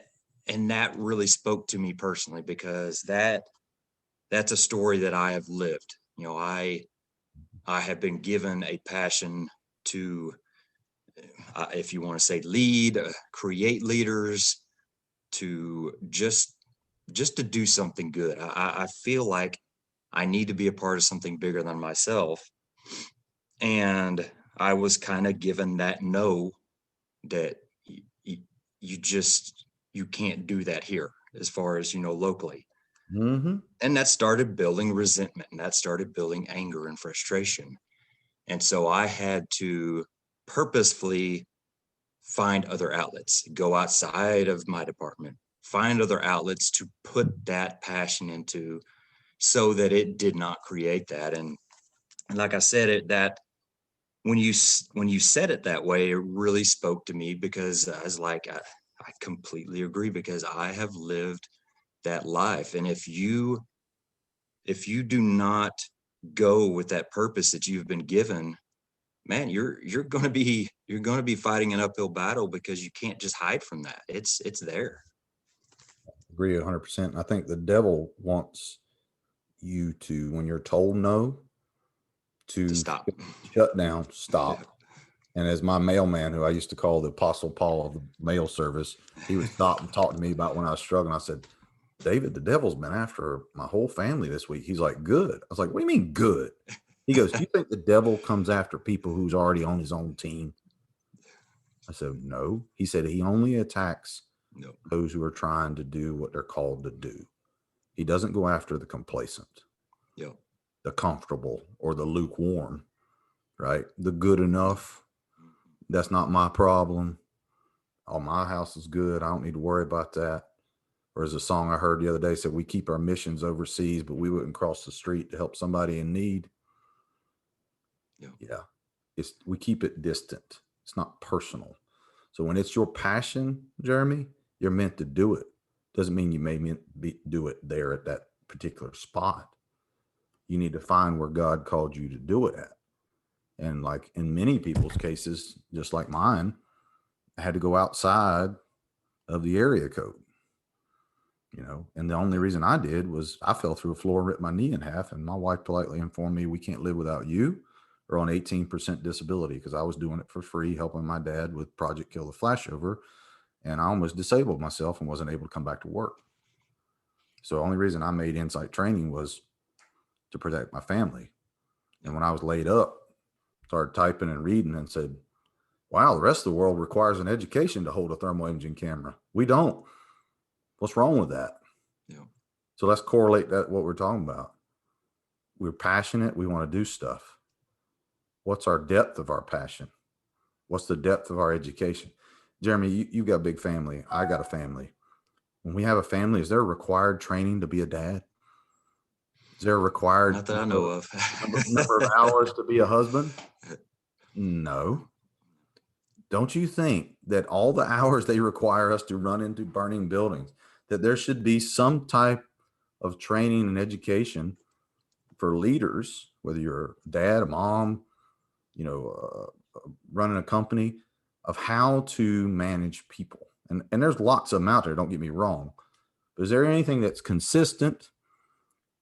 that really spoke to me personally, because that's a story that I have lived. I have been given a passion to, if you want to say lead, create leaders, to just to do something good. I feel like I need to be a part of something bigger than myself. And I was kind of given that no, that you just, you can't do that here as far as, locally. Mm-hmm. And that started building resentment, and that started building anger and frustration. And so I had to purposefully find other outlets, go outside of my department, find other outlets to put that passion into, so that it did not create that. And like I said, that when you said it that way, it really spoke to me, because I was like, I completely agree, because I have lived that life. And if you do not go with that purpose that you've been given, man, you're going to be fighting an uphill battle, because you can't just hide from that. It's there. Agree 100%. I think the devil wants you to, when you're told no, To to stop. shut down, Yeah. stop. And as my mailman, who I used to call the Apostle Paul of the mail service, he would stop and talk to me about when I was struggling. I said, David, the devil's been after my whole family this week. He's like, good. I was like, what do you mean good? He goes, do you think the devil comes after people who's already on his own team? I said, no. He said he only attacks No. those who are trying to do what they're called to do. He doesn't go after the complacent, Yeah. the comfortable, or the lukewarm, right? The good enough. That's not my problem. Oh, my house is good. I don't need to worry about that. Or as a song I heard the other day said, we keep our missions overseas, but we wouldn't cross the street to help somebody in need. Yeah. Yeah. We keep it distant. It's not personal. So when it's your passion, Jeremy, you're meant to do it. Doesn't mean you may do it there at that particular spot. You need to find where God called you to do it at. And like in many people's cases, just like mine, I had to go outside of the area code, and the only reason I did was I fell through a floor and ripped my knee in half. And my wife politely informed me, we can't live without you, or on 18% disability, because I was doing it for free, helping my dad with Project Kill the Flashover. And I almost disabled myself and wasn't able to come back to work. So the only reason I made Insight Training was to protect my family. And when I was laid up, started typing and reading and said, wow, the rest of the world requires an education to hold a thermal imaging camera. We don't. What's wrong with that? Yeah. So let's correlate that what we're talking about. We're passionate. We want to do stuff. What's our depth of our passion? What's the depth of our education? Jeremy, you've got a big family. I got a family. When we have a family, is there required training to be a dad? Is there a required Not that I know of. number of hours to be a husband? No. Don't you think that all the hours they require us to run into burning buildings, that there should be some type of training and education for leaders, whether you're a dad, a mom, running a company, of how to manage people? And there's lots of them out there, don't get me wrong. But is there anything that's consistent,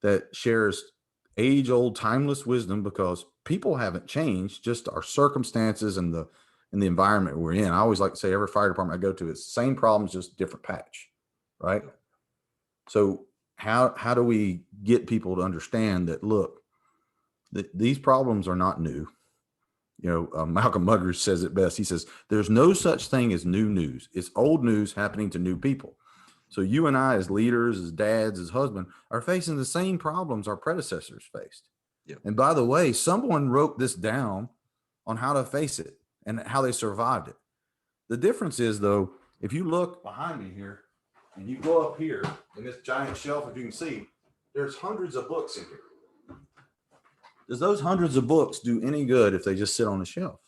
that shares age-old, timeless wisdom? Because people haven't changed, just our circumstances and the environment we're in. I always like to say every fire department I go to, it's the same problems, just different patch, right? So how do we get people to understand that, look, these problems are not new? Malcolm Muggeridge says it best. He says, there's no such thing as new news. It's old news happening to new people. So you and I, as leaders, as dads, as husbands, are facing the same problems our predecessors faced. Yep. And by the way, someone wrote this down on how to face it and how they survived it. The difference is, though, if you look behind me here and you go up here in this giant shelf, if you can see, there's hundreds of books in here. Does those hundreds of books do any good if they just sit on the shelf?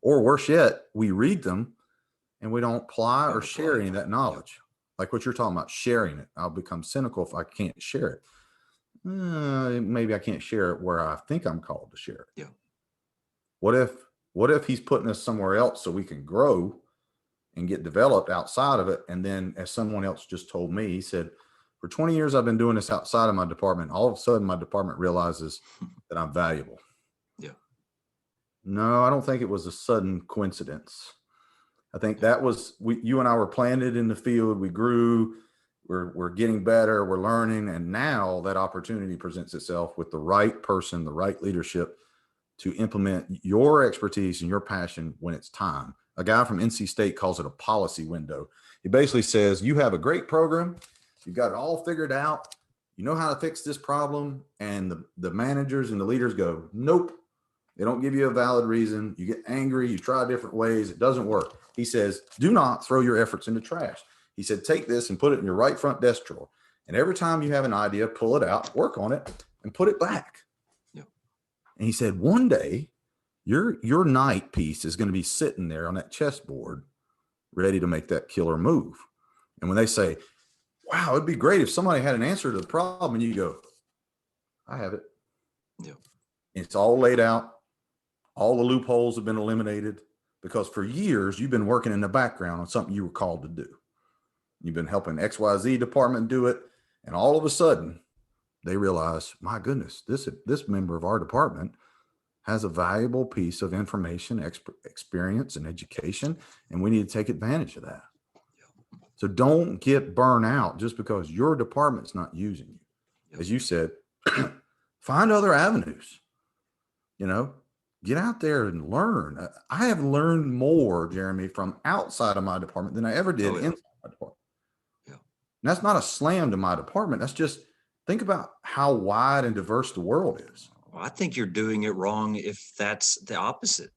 Or worse yet, we read them and we don't apply or share any of that knowledge. Like what you're talking about, sharing it. I'll become cynical if I can't share it. Maybe I can't share it where I think I'm called to share it. Yeah. What if he's putting us somewhere else so we can grow and get developed outside of it? And then, as someone else just told me, he said, for 20 years, I've been doing this outside of my department. All of a sudden, my department realizes that I'm valuable. Yeah. No, I don't think it was a sudden coincidence. I think that was, you and I were planted in the field. We grew, we're getting better, we're learning. And now that opportunity presents itself with the right person, the right leadership to implement your expertise and your passion when it's time. A guy from NC State calls it a policy window. He basically says, you have a great program, you've got it all figured out, you know how to fix this problem, and the managers and the leaders go, nope. They don't give you a valid reason. You get angry, you try different ways, it doesn't work. He says, do not throw your efforts in the trash. He said, take this and put it in your right front desk drawer. And every time you have an idea, pull it out, work on it, and put it back. Yep. And he said, one day, your night piece is going to be sitting there on that chessboard, ready to make that killer move. And when they say, wow, it'd be great if somebody had an answer to the problem, and you go, I have it. Yep. It's all laid out. All the loopholes have been eliminated, because for years you've been working in the background on something you were called to do. You've been helping XYZ department do it. And all of a sudden they realize, my goodness, this member of our department has a valuable piece of information, experience, and education, and we need to take advantage of that. So don't get burned out just because your department's not using you. As you said, find other avenues, get out there and learn. I have learned more, Jeremy, from outside of my department than I ever did inside my department. Yeah. And that's not a slam to my department. That's just, think about how wide and diverse the world is. Well, I think you're doing it wrong if that's the opposite.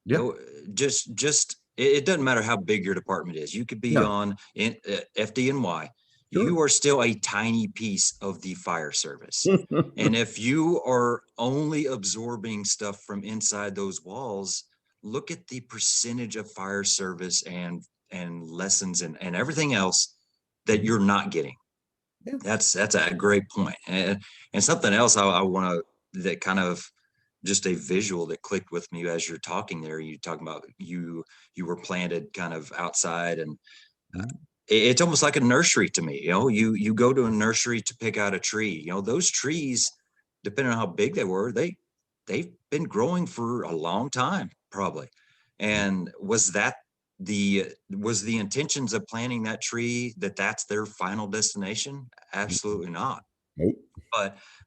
Yeah. Just it doesn't matter how big your department is. You could be on FDNY. Sure. You are still a tiny piece of the fire service. And if you are only absorbing stuff from inside those walls, look at the percentage of fire service and lessons and everything else that you're not getting. Yeah. That's a great point. And something else I want to, that kind of just a visual that clicked with me as you're talking there. You talking about you were planted kind of outside, and it's almost like a nursery to me. You go to a nursery to pick out a tree. Those trees, depending on how big they were, they've been growing for a long time, probably. And was the intentions of planting that tree that's their final destination? Absolutely not. Nope.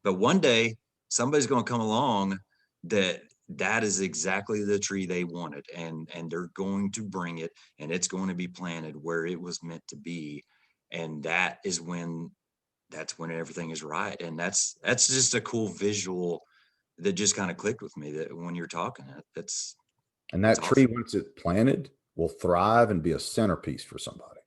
But one day somebody's going to come along that is exactly the tree they wanted, and they're going to bring it, and it's going to be planted where it was meant to be. And that's when everything is right. And that's just a cool visual that just kind of clicked with me, that when you're talking, and that tree, awesome. Once it's planted, will thrive and be a centerpiece for somebody.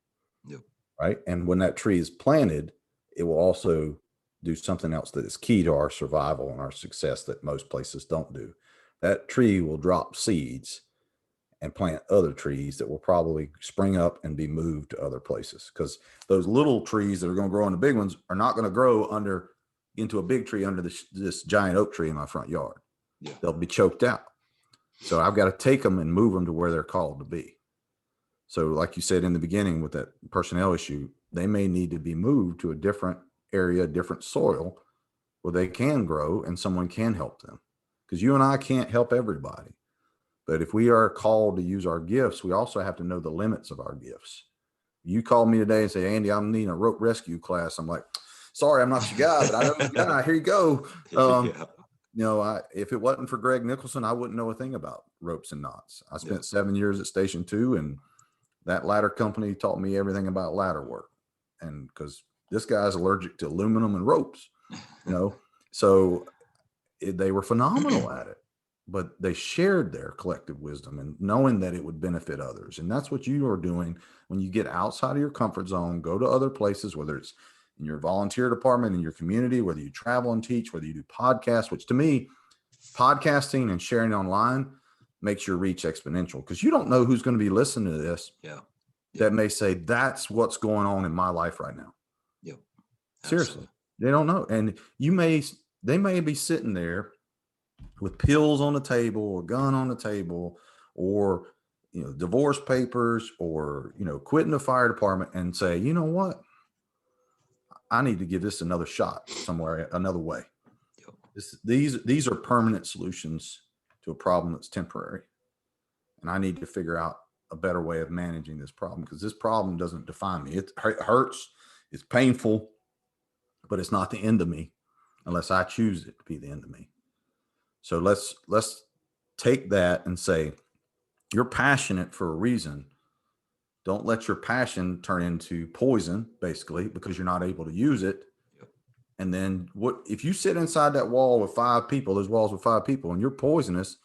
Yep. Right. And when that tree is planted, it will also do something else that is key to our survival and our success that most places don't do. That tree will drop seeds and plant other trees that will probably spring up and be moved to other places, because those little trees that are going to grow into big ones are not going to grow into a big tree under this giant oak tree in my front yard. Yeah. They'll be choked out. So I've got to take them and move them to where they're called to be. So like you said in the beginning with that personnel issue, they may need to be moved to a different area, different soil, where they can grow and someone can help them. Because you and I can't help everybody. But if we are called to use our gifts, we also have to know the limits of our gifts. You call me today and say, Andy, I'm needing a rope rescue class. I'm like, sorry, I'm not your guy, but I know your guy. Here you go. If it wasn't for Greg Nicholson, I wouldn't know a thing about ropes and knots. I spent 7 years at Station 2, and that ladder company taught me everything about ladder work. And because this guy's allergic to aluminum and ropes, so they were phenomenal at it, but they shared their collective wisdom and knowing that it would benefit others. And that's what you are doing when you get outside of your comfort zone, go to other places, whether it's in your volunteer department, in your community, whether you travel and teach, whether you do podcasts, which to me, podcasting and sharing online makes your reach exponential, because you don't know who's going to be listening to this. Yeah. That may say, that's what's going on in my life right now. Yep. Seriously. They don't know. And they may be sitting there with pills on the table, or gun on the table, or, divorce papers, or, quitting the fire department and say, you know what? I need to give this another shot somewhere, another way. These are permanent solutions to a problem that's temporary. And I need to figure out a better way of managing this problem, because this problem doesn't define me. It hurts. It's painful, but it's not the end of me unless I choose it to be the end of me. So let's take that and say, you're passionate for a reason. Don't let your passion turn into poison, basically, because you're not able to use it. Yep. And then what if you sit inside that wall with 5 people, those walls with 5 people, and you're poisonous,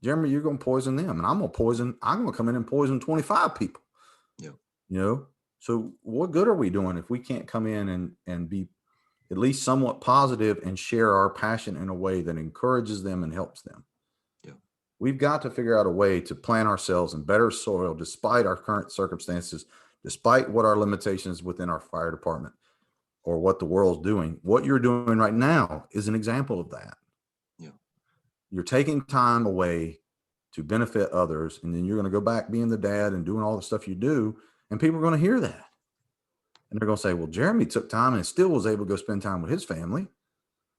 Jeremy, you're going to poison them. And I'm going to come in and poison 25 people. Yep. You know? So what good are we doing if we can't come in and be at least somewhat positive and share our passion in a way that encourages them and helps them? Yep. We've got to figure out a way to plant ourselves in better soil despite our current circumstances, despite what our limitations within our fire department or what the world's doing. What you're doing right now is an example of that. Yeah. You're taking time away to benefit others, and then you're going to go back being the dad and doing all the stuff you do, and people are going to hear that. And they're going to say, well, Jeremy took time and still was able to go spend time with his family.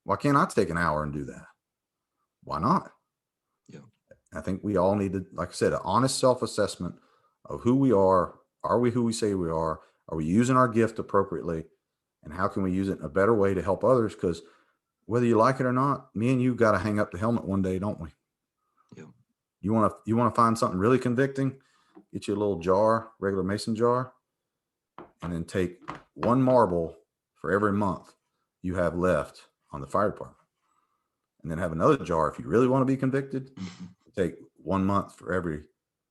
Why can't I take an hour and do that? Why not? Yeah. I think we all need to, like I said, an honest self-assessment of who we are. Are we who we say we are? Are we using our gift appropriately? And how can we use it in a better way to help others? Because whether you like it or not, me and you got to hang up the helmet one day, don't we? Yeah. You want to find something really convicting? Get you a little jar, regular mason jar, and then take 1 marble for every month you have left on the fire department. And then have another jar if you really want to be convicted. Take 1 month for every,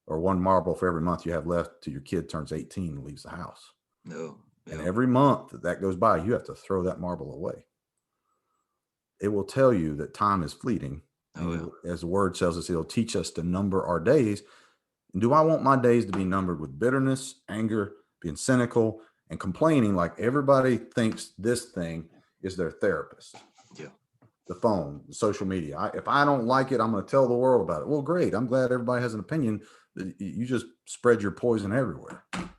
or 1 marble for every month you have left till your kid turns 18 and leaves the house. No. Yeah. And every month that goes by, you have to throw that marble away. It will tell you that time is fleeting. Oh, yeah. As the word tells us, it'll teach us to number our days. And do I want my days to be numbered with bitterness, anger, being cynical, and complaining like everybody thinks this thing is their therapist? Yeah. The phone, the social media. If I don't like it, I'm going to tell the world about it. Well, great. I'm glad everybody has an opinion. You just spread your poison everywhere. How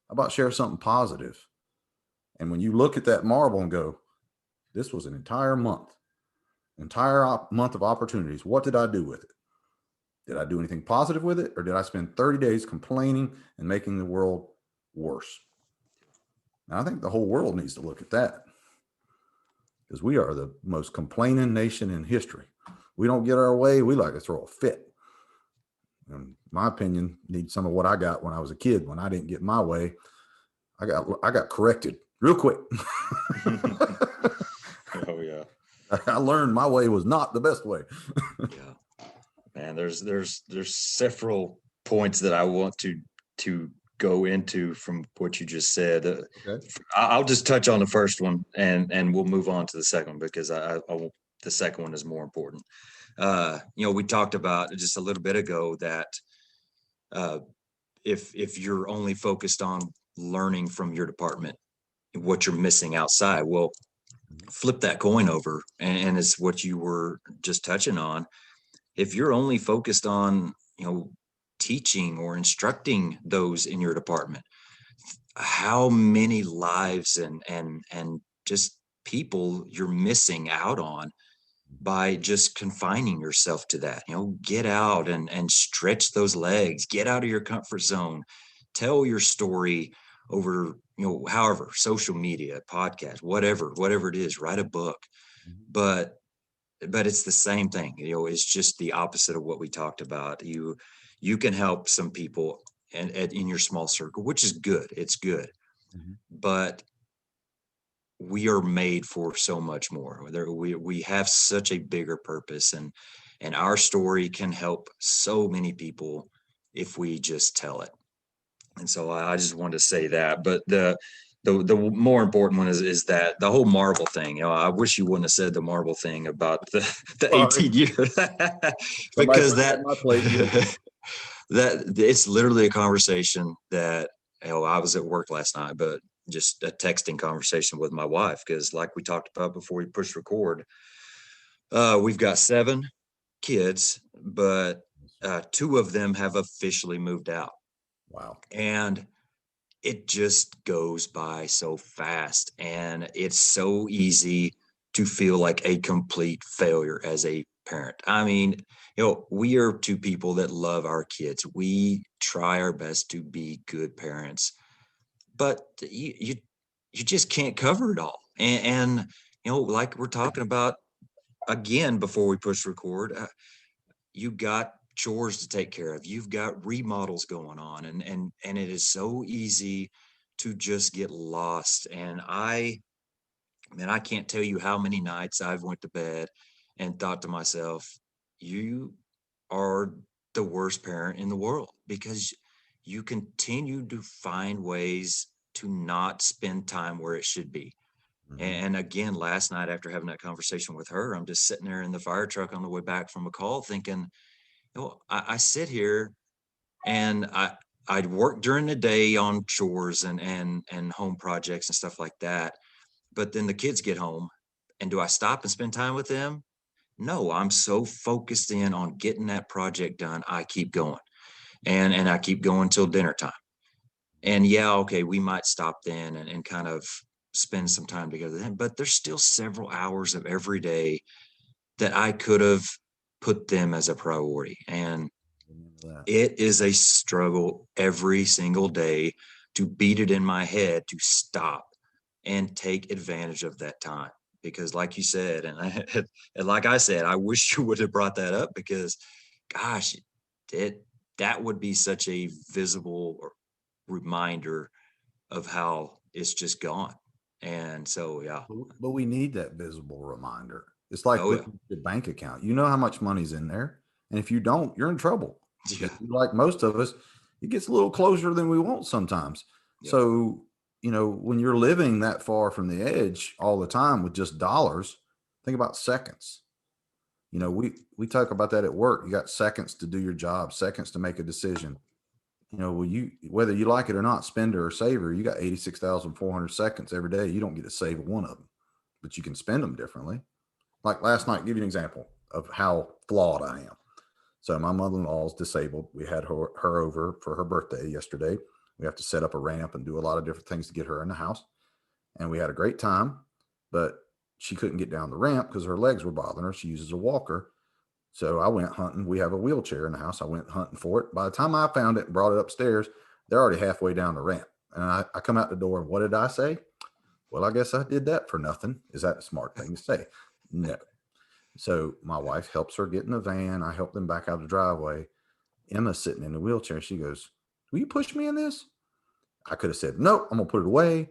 about share something positive? And when you look at that marble and go, this was an entire month of opportunities. What did I do with it? Did I do anything positive with it? Or did I spend 30 days complaining and making the world worse? Now, I think the whole world needs to look at that, because we are the most complaining nation in history. We don't get our way, we like to throw a fit. In my opinion, need some of what I got when I was a kid. When I didn't get my way, I got corrected real quick. Oh, yeah. I learned my way was not the best way. Yeah. Man, there's several points that I want to go into from what you just said. Okay. I'll just touch on the first one and we'll move on to the second one, because the second one is more important. We talked about just a little bit ago that if you're only focused on learning from your department, what you're missing outside. Well, flip that coin over, and it's what you were just touching on. If you're only focused on, teaching or instructing those in your department, how many lives and just people you're missing out on by just confining yourself to that. Get out and stretch those legs, get out of your comfort zone, tell your story over, however, social media, podcast, whatever it is, write a book. But it's the same thing. It's just the opposite of what we talked about. You can help some people and in your small circle, which is good. It's good. But we are made for so much more. We have such a bigger purpose, and our story can help so many people if we just tell it. And so I just wanted to say that. But the more important one is that the whole marble thing. I wish you wouldn't have said the marble thing about the 18 years, because that it's literally a conversation that, I was at work last night, but just a texting conversation with my wife, because like we talked about before we pushed record, we've got 7 kids, but 2 of them have officially moved out. Wow. And it just goes by so fast, and it's so easy to feel like a complete failure as a parent. I mean, we are 2 people that love our kids. We try our best to be good parents, but you just can't cover it all. And like we're talking about again before we push record, you got chores to take care of. You've got remodels going on, and it is so easy to just get lost. And man, I can't tell you how many nights I've went to bed and thought to myself, you are the worst parent in the world because you continue to find ways to not spend time where it should be. Mhm. And again, last night after having that conversation with her, I'm just sitting there in the fire truck on the way back from a call thinking, oh, I sit here and I'd work during the day on chores and home projects and stuff like that. But then the kids get home, and do I stop and spend time with them? No, I'm so focused in on getting that project done. I keep going and I keep going till dinner time. And yeah, okay, we might stop then and kind of spend some time together then, but there's still several hours of every day that I could have put them as a priority. And Remember that. it is a struggle every single day to beat it in my head to stop and take advantage of that time. Because, like you said, and like I said, I wish you would have brought that up because, gosh, it that would be such a visible reminder of how it's just gone. And so, yeah, But we need that visible reminder. It's like oh yeah, looking at your bank account. You know how much money's in there. And if you don't, you're in trouble because yeah, like most of us, it gets a little closer than we want sometimes. yep, So, when you're living that far from the edge all the time with just dollars, think about seconds. yep, We talk about that at work. You got seconds to do your job, seconds to make a decision. Whether you like it or not, spender or saver, you got 86,400 seconds every day. You don't get to save one of them, but you can spend them differently. Like last night, give you an example of how flawed I am. So my mother-in-law is disabled. We had her over for her birthday yesterday. We have to set up a ramp and do a lot of different things to get her in the house. And we had a great time, but she couldn't get down the ramp because her legs were bothering her. She uses a walker. So I went hunting. We have a wheelchair in the house. I went hunting for it. By the time I found it and brought it upstairs, they're already halfway down the ramp. And I come out the door, and what did I say? Well, I guess I did that for nothing. Is that a smart thing to say? No. So my wife helps her get in the van. I help them back out of the driveway. Emma's sitting in the wheelchair. She goes, will you push me in this? I could have said, nope, I'm going to put it away.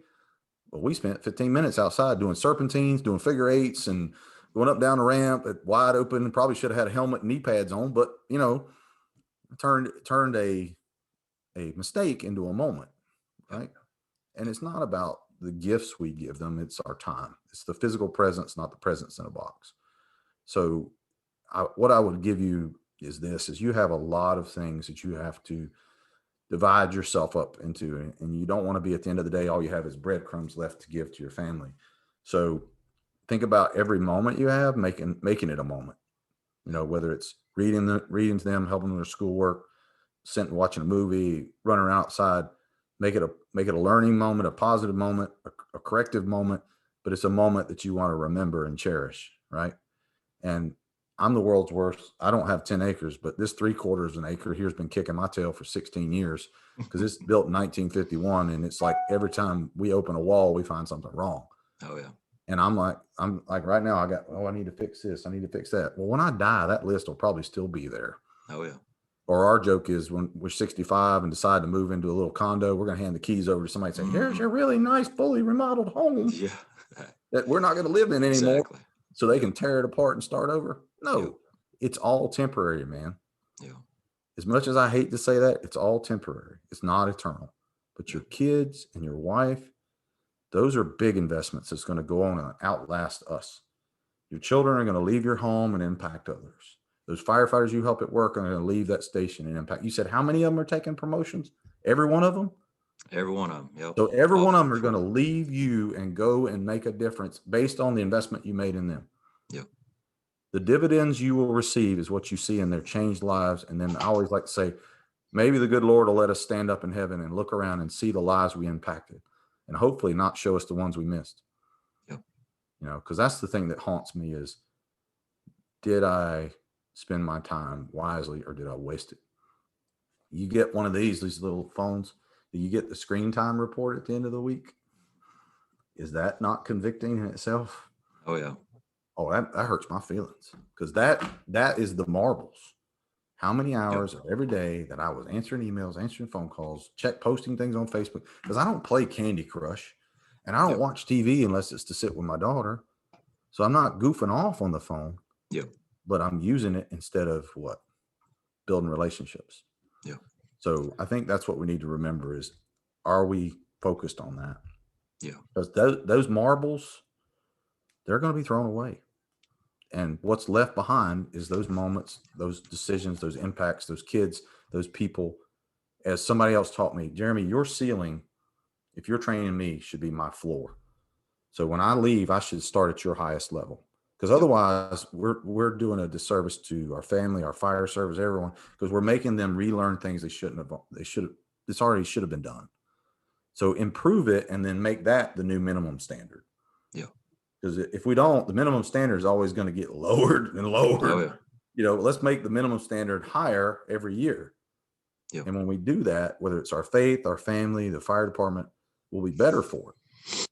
But we spent 15 minutes outside doing serpentines, doing figure eights, and going up down the ramp at wide open. Probably should have had a helmet and knee pads on, but turned a mistake into a moment, yep, right? And it's not about the gifts we give them; it's our time. It's the physical presence, not the presence in a box. So, what I would give you is this: is you have a lot of things that you have to divide yourself up into, and you don't want to be at the end of the day all you have is breadcrumbs left to give to your family. So think about every moment you have, making it a moment. yep, Whether it's reading to them, helping them with their schoolwork, sitting watching a movie, running around outside. Make it a learning moment, a positive moment, a corrective moment, but it's a moment that you want to remember and cherish, right? And I'm the world's worst. I don't have 10 acres, but this 3/4 an acre here's been kicking my tail for 16 years because it's built in 1951. And it's like every time we open a wall, we find something wrong. oh yeah, And I'm like right now, I need to fix this. I need to fix that. Well, when I die, that list will probably still be there. oh yeah, Or our joke is when we're 65 and decide to move into a little condo, we're going to hand the keys over to somebody and say, here's hmm, your really nice, fully remodeled home yeah, that we're not going to live in anymore exactly, so they yep, can tear it apart and start over. yep, No, it's all temporary, man. yeah, As much as I hate to say that, it's all temporary. It's not eternal. But yep, your kids and your wife, those are big investments that's going to go on and outlast us. Your children are going to leave your home and impact others. Those firefighters you help at work are going to leave that station and impact. You said how many of them are taking promotions? Every one of them? every one of them, yep, So every all one of for them are going to for leave you and go and make a difference based on the investment you made in them. yep, The dividends you will receive is what you see in their changed lives. And then I always like to say, maybe the good Lord will let us stand up in heaven and look around and see the lives we impacted and hopefully not show us the ones we missed. yep, Because that's the thing that haunts me is, did I spend my time wisely or did I waste it? You get one of these little phones. Do you get the screen time report at the end of the week? Is that not convicting in itself? oh yeah, Oh, that hurts my feelings because that is the marbles. how many Yep. hours of every day that I was answering emails, answering phone calls, posting things on Facebook, because I don't play Candy Crush and I don't Yep. watch TV unless it's to sit with my daughter. So I'm not goofing off on the phone, Yep. but I'm using it instead of what? Building relationships. Yep. So I think that's what we need to remember is, are we focused on that? Yeah. Because those marbles, they're going to be thrown away. And what's left behind is those moments, those decisions, those impacts, those kids, those people. As somebody else taught me, Jeremy, your ceiling, if you're training me, should be my floor. So when I leave, I should start at your highest level. Because Yep. otherwise, we're doing a disservice to our family, our fire service, everyone, because we're making them relearn things they shouldn't have. They should have. This already should have been done. So improve it and then make that the new minimum standard. Yep. Because if we don't, the minimum standard is always going to get lowered and Oh lowered. yeah. Let's make the minimum standard higher every year. Yep. And when we do that, whether it's our faith, our family, the fire department, we'll be better for it. Does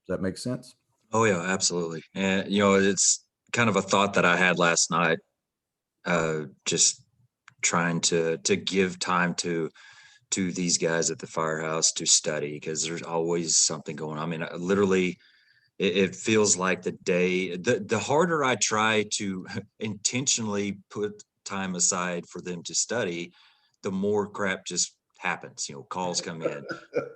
that make sense? Oh yeah, absolutely. And it's kind of a thought that I had last night. Just trying to give time to these guys at the firehouse to study because there's always something going on. I mean, literally, it feels like the harder I try to intentionally put time aside for them to study, the more crap just happens. Calls come in,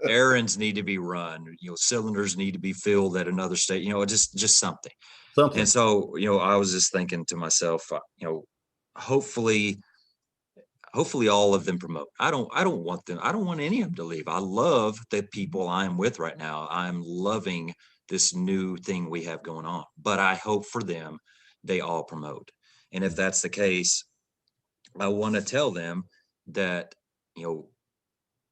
errands need to be run, cylinders need to be filled at another state, just something. And Something. so, I was just thinking to myself, hopefully all of them promote. I don't want them. I don't want any of them to leave. I love the people I'm with right now. I'm loving this new thing we have going on, but I hope for them, they all promote. And if that's the case, I want to tell them that, you know,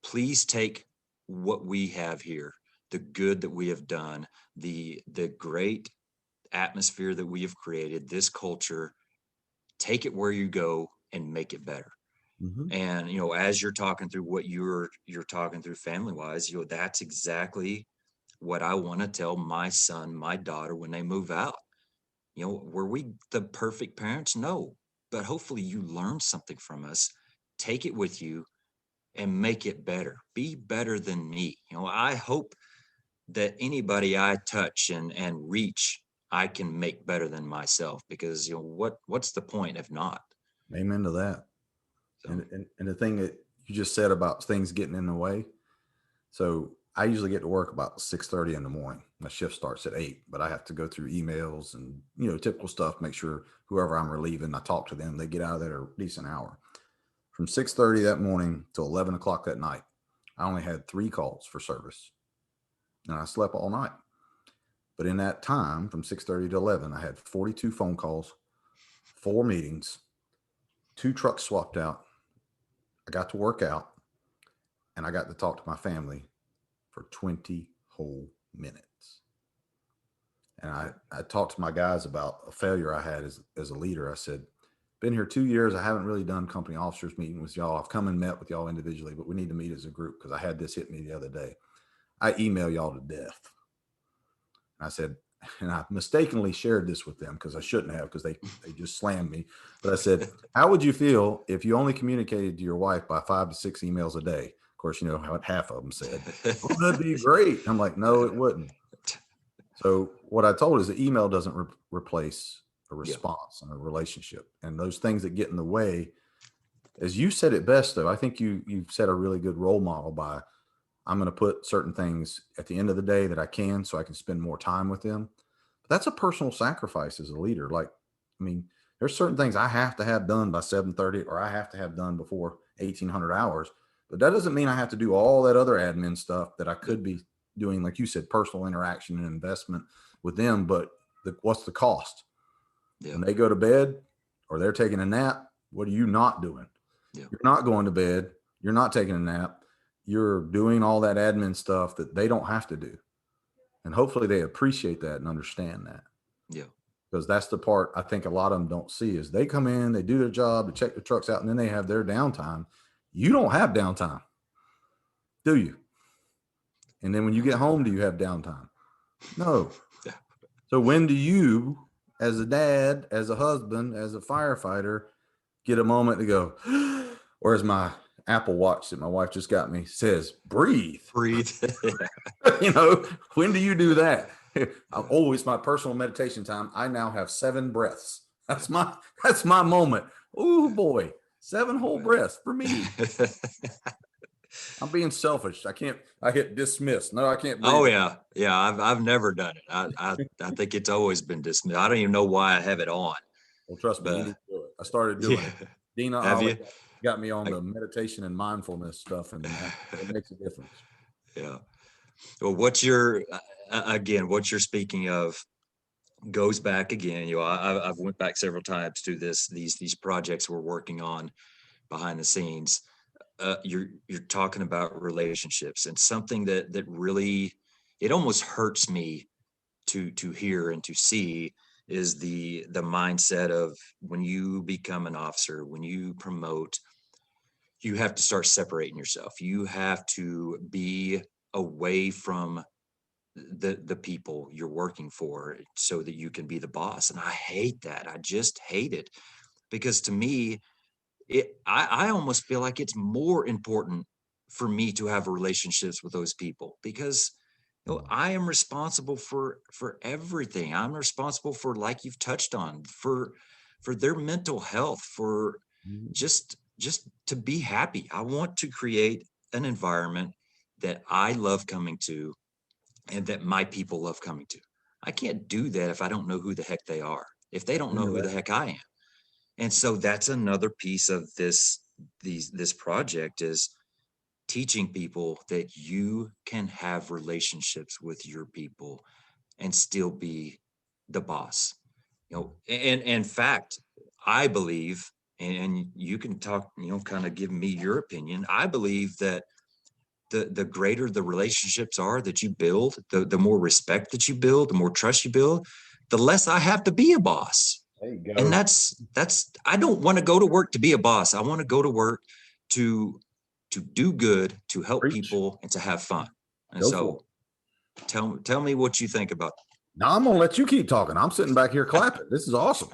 please take what we have here, the good that we have done, the great atmosphere that we have created, this culture, take it where you go and make it better. Mm-hmm. And as you're talking through what you're talking through family wise, that's exactly what I want to tell my son, my daughter when they move out. Were we the perfect parents? No, but hopefully you learn something from us, take it with you and make it better, be better than me. I hope that anybody I touch and reach, I can make better than myself, because what's the point if not? Amen to that. So And the thing that you just said about things getting in the way. So I usually get to work about 6:30 in the morning. My shift starts at 8, but I have to go through emails and, typical stuff, make sure whoever I'm relieving, I talk to them, they get out of there a decent hour. From 6:30 that morning till 11 o'clock that night, I only had 3 calls for service and I slept all night. But in that time from 6:30 to 11, I had 42 phone calls, 4 meetings, 2 trucks swapped out. I got to work out and I got to talk to my family for 20 whole minutes. And I talked to my guys about a failure I had as a leader. I said, been here 2 years. I haven't really done company officers meeting with y'all. I've come and met with y'all individually, but we need to meet as a group because I had this hit me the other day. I email y'all to death. And I said, and I mistakenly shared this with them because I shouldn't have, because they just slammed me. But I said, how would you feel if you only communicated to your wife by 5 to 6 emails a day? Of course, you know how half of them said, oh, that'd be great. I'm like, no, it wouldn't. So what I told is the email doesn't replace a yeah, response and a relationship, and those things that get in the way. As you said it best, though, I think you've set a really good role model by, I'm going to put certain things at the end of the day that I can, so I can spend more time with them. But that's a personal sacrifice as a leader. Like, I mean, there's certain things I have to have done by 7:30, or I have to have done before 1800 hours. But that doesn't mean I have to do all that other admin stuff that I could be doing, like you said, personal interaction and investment with them. But what's the cost? yeah, When they go to bed or they're taking a nap, what are you not doing? yeah, You're not going to bed. You're not taking a nap. You're doing all that admin stuff that they don't have to do. And hopefully they appreciate that and understand that. yeah, Because that's the part I think a lot of them don't see is they come in, they do their job, they check the trucks out, and then they have their downtime. You don't have downtime, do you? And then when you get home, do you have downtime? No. yeah, So when do you, as a dad, as a husband, as a firefighter, get a moment to go, or as my Apple Watch that my wife just got me says, breathe. Breathe. When do you do that? Yeah. It's my personal meditation time. I now have 7 breaths. That's my moment. Oh boy, 7 whole breaths for me. I'm being selfish. I hit dismiss. No, I can't breathe. Oh yeah. Yeah. I've never done it. I think it's always been dismissed. I don't even know why I have it on, Well, trust me, you but need to do it. I started doing yeah. it. Dina Have Ollie you? got me on I, the meditation and mindfulness stuff, and it makes a difference. yeah. Well, again, what you're speaking of goes back again. I've went back several times to these projects we're working on behind the scenes. You're talking about relationships, and something that really, it almost hurts me to hear and to see is the mindset of when you become an officer, when you promote, you have to start separating yourself. You have to be away from the people you're working for so that you can be the boss. And I hate that. I just hate it, because to me, I almost feel like it's more important for me to have relationships with those people, because I am responsible for everything. I'm responsible for, like you've touched on, for their mental health, for Mhm. just to be happy. I want to create an environment that I love coming to and that my people love coming to. I can't do that if I don't know who the heck they are, if they don't know who the heck I am. And so that's another piece of this project, is teaching people that you can have relationships with your people and still be the boss. And in fact, I believe, and you can talk, kind of give me your opinion. I believe that the greater the relationships are that you build, the more respect that you build, the more trust you build, the less I have to be a boss. There you And go. that's I don't want to go to work to be a boss. I want to go to work to do good, to help Preach. people, and to have fun. And Go for it. so tell me what you think about Now I'm gonna let you keep talking. I'm sitting back here clapping. This is awesome.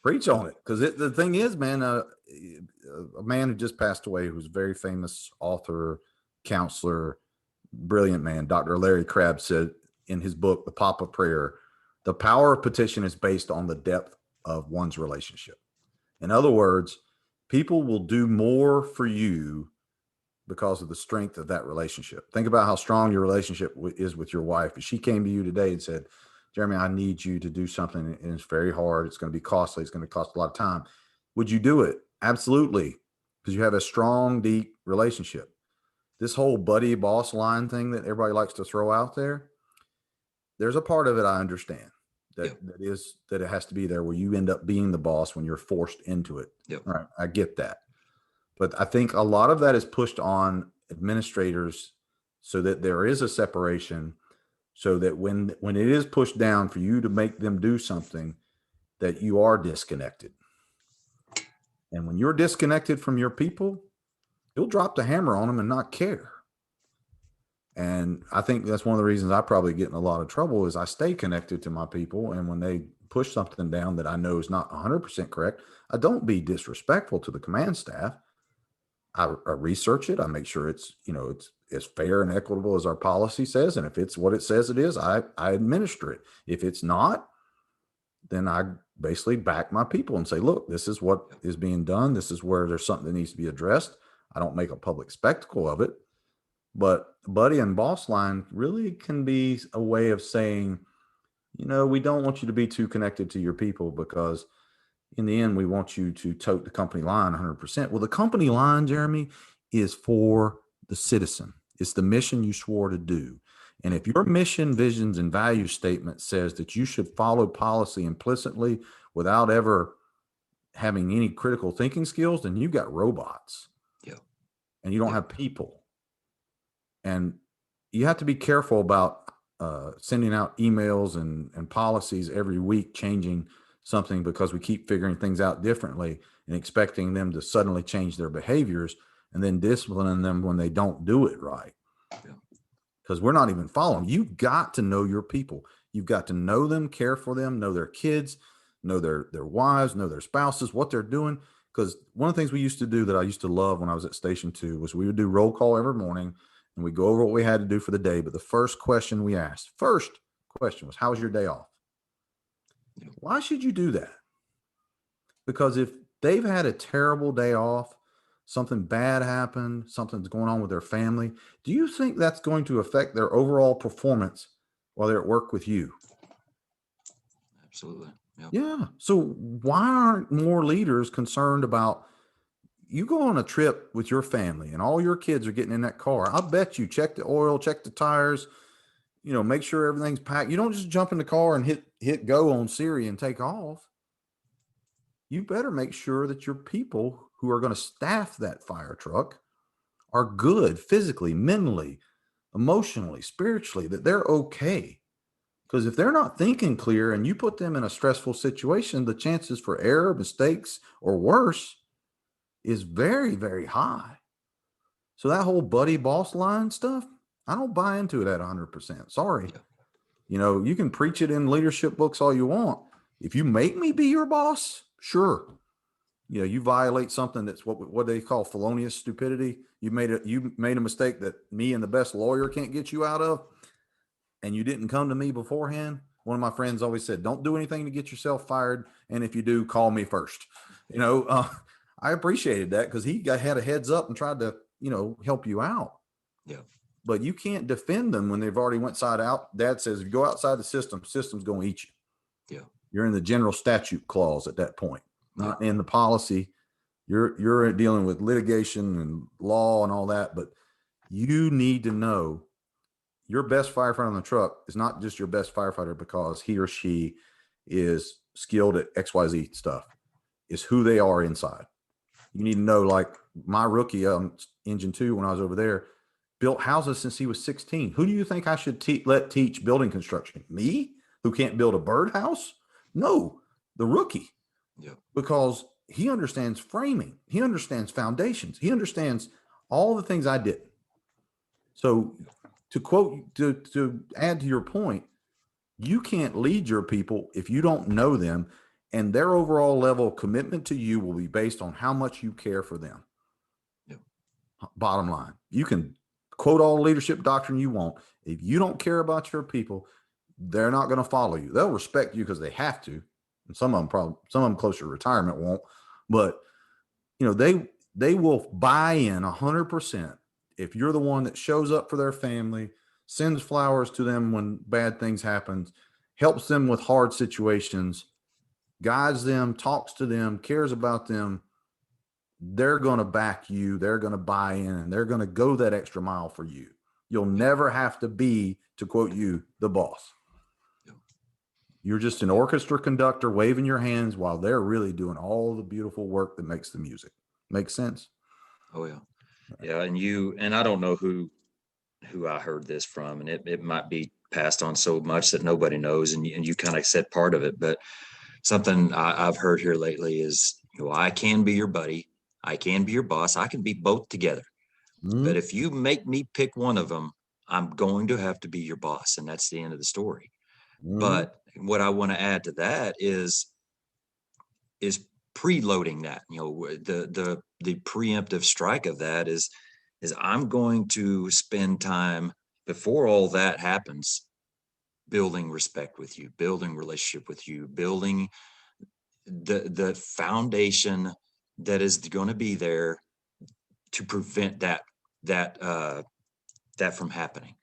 Preach on it, because the thing is, man, a man who just passed away, who's a very famous author, counselor, brilliant man, Dr. Larry Crabb, said in his book, The Papa Prayer, the power of petition is based on the depth of one's relationship. In other words, people will do more for you because of the strength of that relationship. Think about how strong your relationship is with your wife. If she came to you today and said, Jeremy, I need you to do something, and it's very hard, it's going to be costly, it's going to cost a lot of time, would you do it? Absolutely, because you have a strong, deep relationship. This whole buddy boss line thing that everybody likes to throw out there, there's a part of it I understand, it. that it has to be there, where you end up being the boss when you're forced into it. Yep. All right, I get that. But I think a lot of that is pushed on administrators so that there is a separation, so that when it is pushed down for you to make them do something, that you are disconnected. And when you're disconnected from your people, you'll drop the hammer on them and not care. And I think that's one of the reasons I probably get in a lot of trouble, is I stay connected to my people. And when they push something down that I know is not 100% correct, I don't be disrespectful to the command staff. I research it. I make sure it's as fair and equitable as our policy says. And if it's what it says it is, I administer it. If it's not, then I basically back my people and say, look, this is what is being done. This is where there's something that needs to be addressed. I don't make a public spectacle of it. But buddy and boss line really can be a way of saying, we don't want you to be too connected to your people, because in the end, we want you to tote the company line 100%. Well, the company line, Jeremy, is for the citizen. It's the mission you swore to do. And if your mission, visions, and value statement says that you should follow policy implicitly without ever having any critical thinking skills, then you've got robots. Yeah. And you don't have people. And you have to be careful about sending out emails and policies every week, changing something because we keep figuring things out differently and expecting them to suddenly change their behaviors, and then disciplining them when they don't do it right. Because we're not even following. You've got to know your people. You've got to know them, care for them, know their kids, know their wives, know their spouses, what they're doing. Because one of the things we used to do that I used to love when I was at Station 2 was we would do roll call every morning and we go over what we had to do for the day. But the first question was, how was your day off? Why should you do that? Because if they've had a terrible day off, something bad happened, something's going on with their family, do you think that's going to affect their overall performance while they're at work with you? Absolutely. Yep. Yeah. So why aren't more leaders concerned about, you go on a trip with your family and all your kids are getting in that car? I bet you check the oil, check the tires, make sure everything's packed. You don't just jump in the car and hit go on Siri and take off. You better make sure that your people who are going to staff that fire truck are good physically, mentally, emotionally, spiritually, that they're okay. Because if they're not thinking clear and you put them in a stressful situation, the chances for error, mistakes, or worse is very, very high. So that whole buddy boss line stuff, I don't buy into it at 100%. Sorry. You can preach it in leadership books all you want. If you make me be your boss, sure. You violate something that's what they call felonious stupidity. You made a mistake that me and the best lawyer can't get you out of, and you didn't come to me beforehand. One of my friends always said, don't do anything to get yourself fired, and if you do, call me first. I appreciated that because he had a heads up and tried to help you out. Yeah. But you can't defend them when they've already went side out. Dad says, if you go outside the system's going to eat you. Yeah. You're in the general statute clause at that point, not in the policy. You're dealing with litigation and law and all that, but you need to know your best firefighter on the truck is not just your best firefighter because he or she is skilled at XYZ stuff. It's who they are inside. You need to know, like my rookie Engine 2, when I was over there, built houses since he was 16. Who do you think I should let teach building construction? Me, who can't build a birdhouse? No, the rookie. Yeah. Because he understands framing. He understands foundations. He understands all the things I didn't. So to add to your point, you can't lead your people if you don't know them, and their overall level of commitment to you will be based on how much you care for them. Yeah. Bottom line, you can quote all the leadership doctrine you want. If you don't care about your people, they're not going to follow you. They'll respect you because they have to. And some of them closer to retirement won't, but they will buy in 100% if you're the one that shows up for their family, sends flowers to them when bad things happen, helps them with hard situations, guides them, talks to them, cares about them. They're going to back you. They're going to buy in, and they're going to go that extra mile for you. You'll never have to be, to quote you, the boss. You're just an orchestra conductor waving your hands while they're really doing all the beautiful work that makes the music. Makes sense? Oh yeah. Yeah. And I don't know who I heard this from, and it might be passed on so much that nobody knows. And you kind of said part of it, but something I've heard here lately is, I can be your buddy. I can be your boss. I can be both together. Mm-hmm. But if you make me pick one of them, I'm going to have to be your boss. And that's the end of the story. Mm-hmm. But what I want to add to that is preloading that, the preemptive strike of that is I'm going to spend time before all that happens, building respect with you, building relationship with you, building the foundation that is going to be there to prevent that from happening.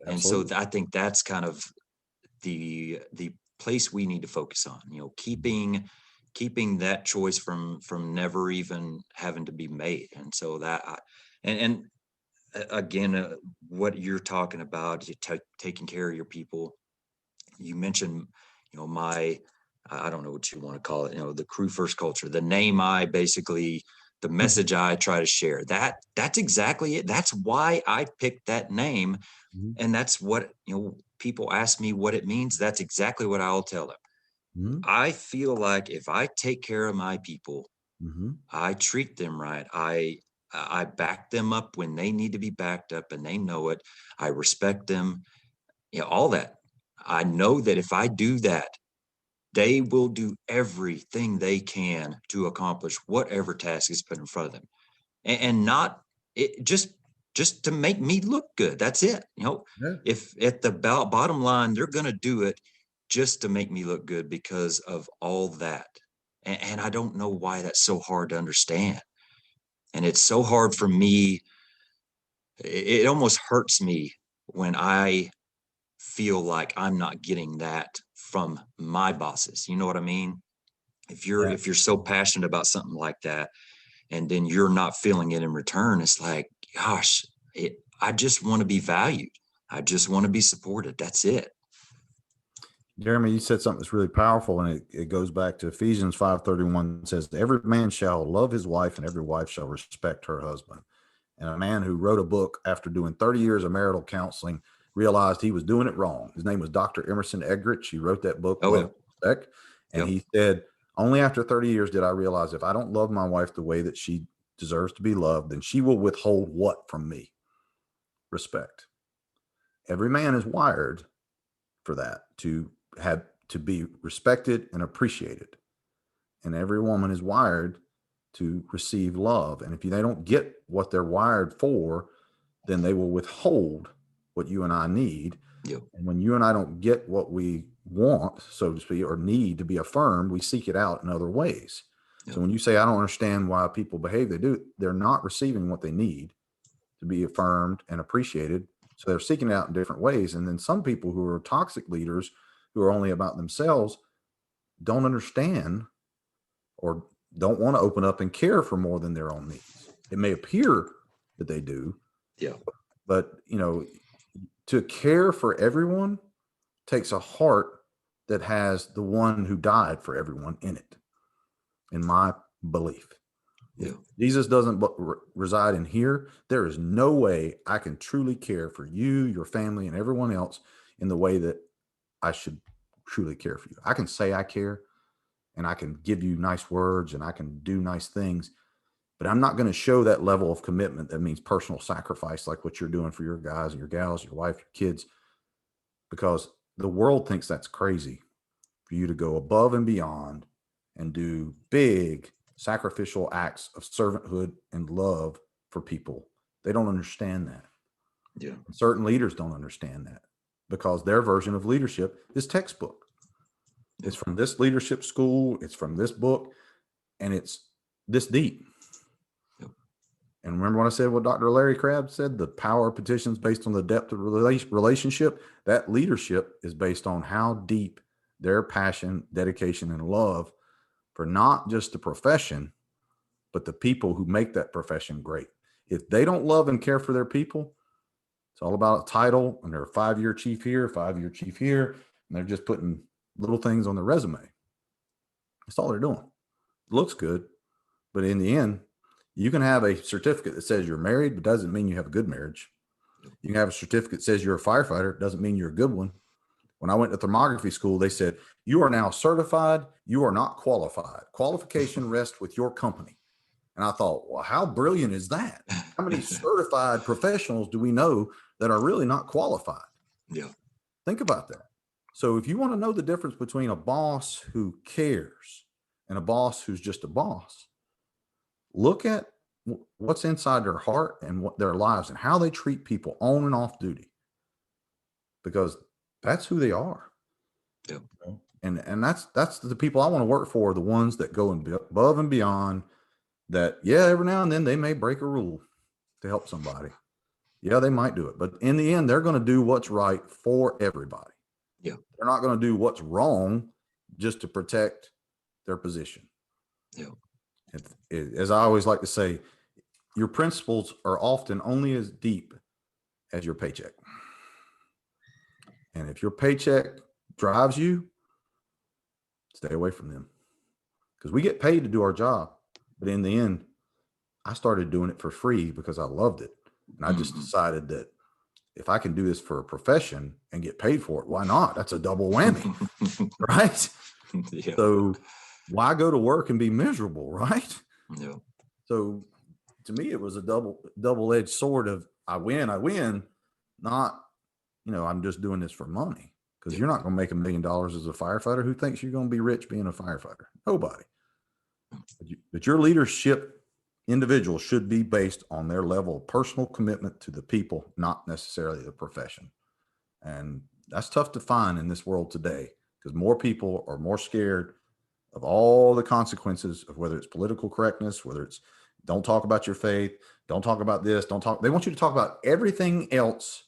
Absolutely. And so I think that's kind of the place we need to focus on, keeping that choice from never even having to be made. And so that, and again, what you're talking about, taking care of your people. You mentioned, I don't know what you want to call it, the crew first culture, the name the message I try to share. That's exactly it. That's why I picked that name. Mm-hmm. And that's what, people ask me what it means. That's exactly what I'll tell them. Mm-hmm. I feel like if I take care of my people, mm-hmm. I treat them right. I back them up when they need to be backed up, and they know it. I respect them, all that. I know that if I do that, they will do everything they can to accomplish whatever task is put in front of them, and not it just to make me look good. That's it. Yeah. If at the bottom line, they're going to do it just to make me look good because of all that. And I don't know why that's so hard to understand. And it's so hard for me. It almost hurts me when I feel like I'm not getting that from my bosses. You know what I mean? Yeah. If you're so passionate about something like that, and then you're not feeling it in return, it's like, gosh, I just want to be valued. I just want to be supported. That's it. Jeremy, you said something that's really powerful, and it goes back to Ephesians 5:31. Says, every man shall love his wife, and every wife shall respect her husband. And a man who wrote a book after doing 30 years of marital counseling realized he was doing it wrong. His name was Dr. Emerson Eggerichs. He wrote that book, Oh, Love yeah. and Respect. And Yep. he said, only after 30 years did I realize if I don't love my wife the way that she deserves to be loved, then she will withhold what from me? Respect. Every man is wired for that, to have to be respected and appreciated. And every woman is wired to receive love. And if they don't get what they're wired for, then they will withhold what you and I need. Yep. And when you and I don't get what we want, so to speak, or need to be affirmed, we seek it out in other ways. Yep. So when you say, I don't understand why people behave, they do, they're not receiving what they need to be affirmed and appreciated. So they're seeking it out in different ways. And then some people who are toxic leaders, who are only about themselves, don't understand or don't want to open up and care for more than their own needs. It may appear that they do, Yeah. but to care for everyone takes a heart that has the one who died for everyone in it, in my belief. If Jesus doesn't reside in here, there is no way I can truly care for you, your family, and everyone else in the way that I should truly care for you. I can say I care, and I can give you nice words, and I can do nice things, but I'm not going to show that level of commitment that means personal sacrifice, like what you're doing for your guys and your gals, your wife, your kids, because the world thinks that's crazy for you to go above and beyond and do big sacrificial acts of servanthood and love for people. They don't understand that. Yeah. Certain leaders don't understand that because their version of leadership is textbook. It's from this leadership school, it's from this book, and it's this deep. And remember when I said what Dr. Larry Crabb said, the power of petitions based on the depth of relationship? That leadership is based on how deep their passion, dedication, and love for not just the profession, but the people who make that profession great. If they don't love and care for their people, it's all about a title, and they're a 5-year chief here, 5-year chief here, and they're just putting little things on their resume. That's all they're doing. It looks good, but in the end, you can have a certificate that says you're married, but doesn't mean you have a good marriage. You can have a certificate that says you're a firefighter, doesn't mean you're a good one. When I went to thermography school, they said, you are now certified. You are not qualified. Qualification rests with your company. And I thought, well, how brilliant is that? How many certified professionals do we know that are really not qualified? Yeah. Think about that. So if you want to know the difference between a boss who cares and a boss who's just a boss, look at what's inside their heart and what their lives and how they treat people on and off duty, because that's who they are. Yeah. And that's the people I want to work for, the ones that go above and beyond. That, yeah, every now and then they may break a rule to help somebody. Yeah, they might do it, but in the end, they're going to do what's right for everybody. Yeah. They're not going to do what's wrong just to protect their position. Yeah. As I always like to say, your principles are often only as deep as your paycheck. And if your paycheck drives you, stay away from them, because we get paid to do our job. But in the end, I started doing it for free because I loved it. And I just decided that if I can do this for a profession and get paid for it, why not? That's a double whammy, right? Yeah. So why go to work and be miserable, right? Yeah. So to me, it was a double-edged sword of I win, not, I'm just doing this for money. because you're not going to make $1 million as a firefighter. Who thinks you're going to be rich being a firefighter? Nobody. But your leadership individual should be based on their level of personal commitment to the people, not necessarily the profession. And that's tough to find in this world today, because more people are more scared of all the consequences of whether it's political correctness, whether it's don't talk about your faith, don't talk about this, don't talk. They want you to talk about everything else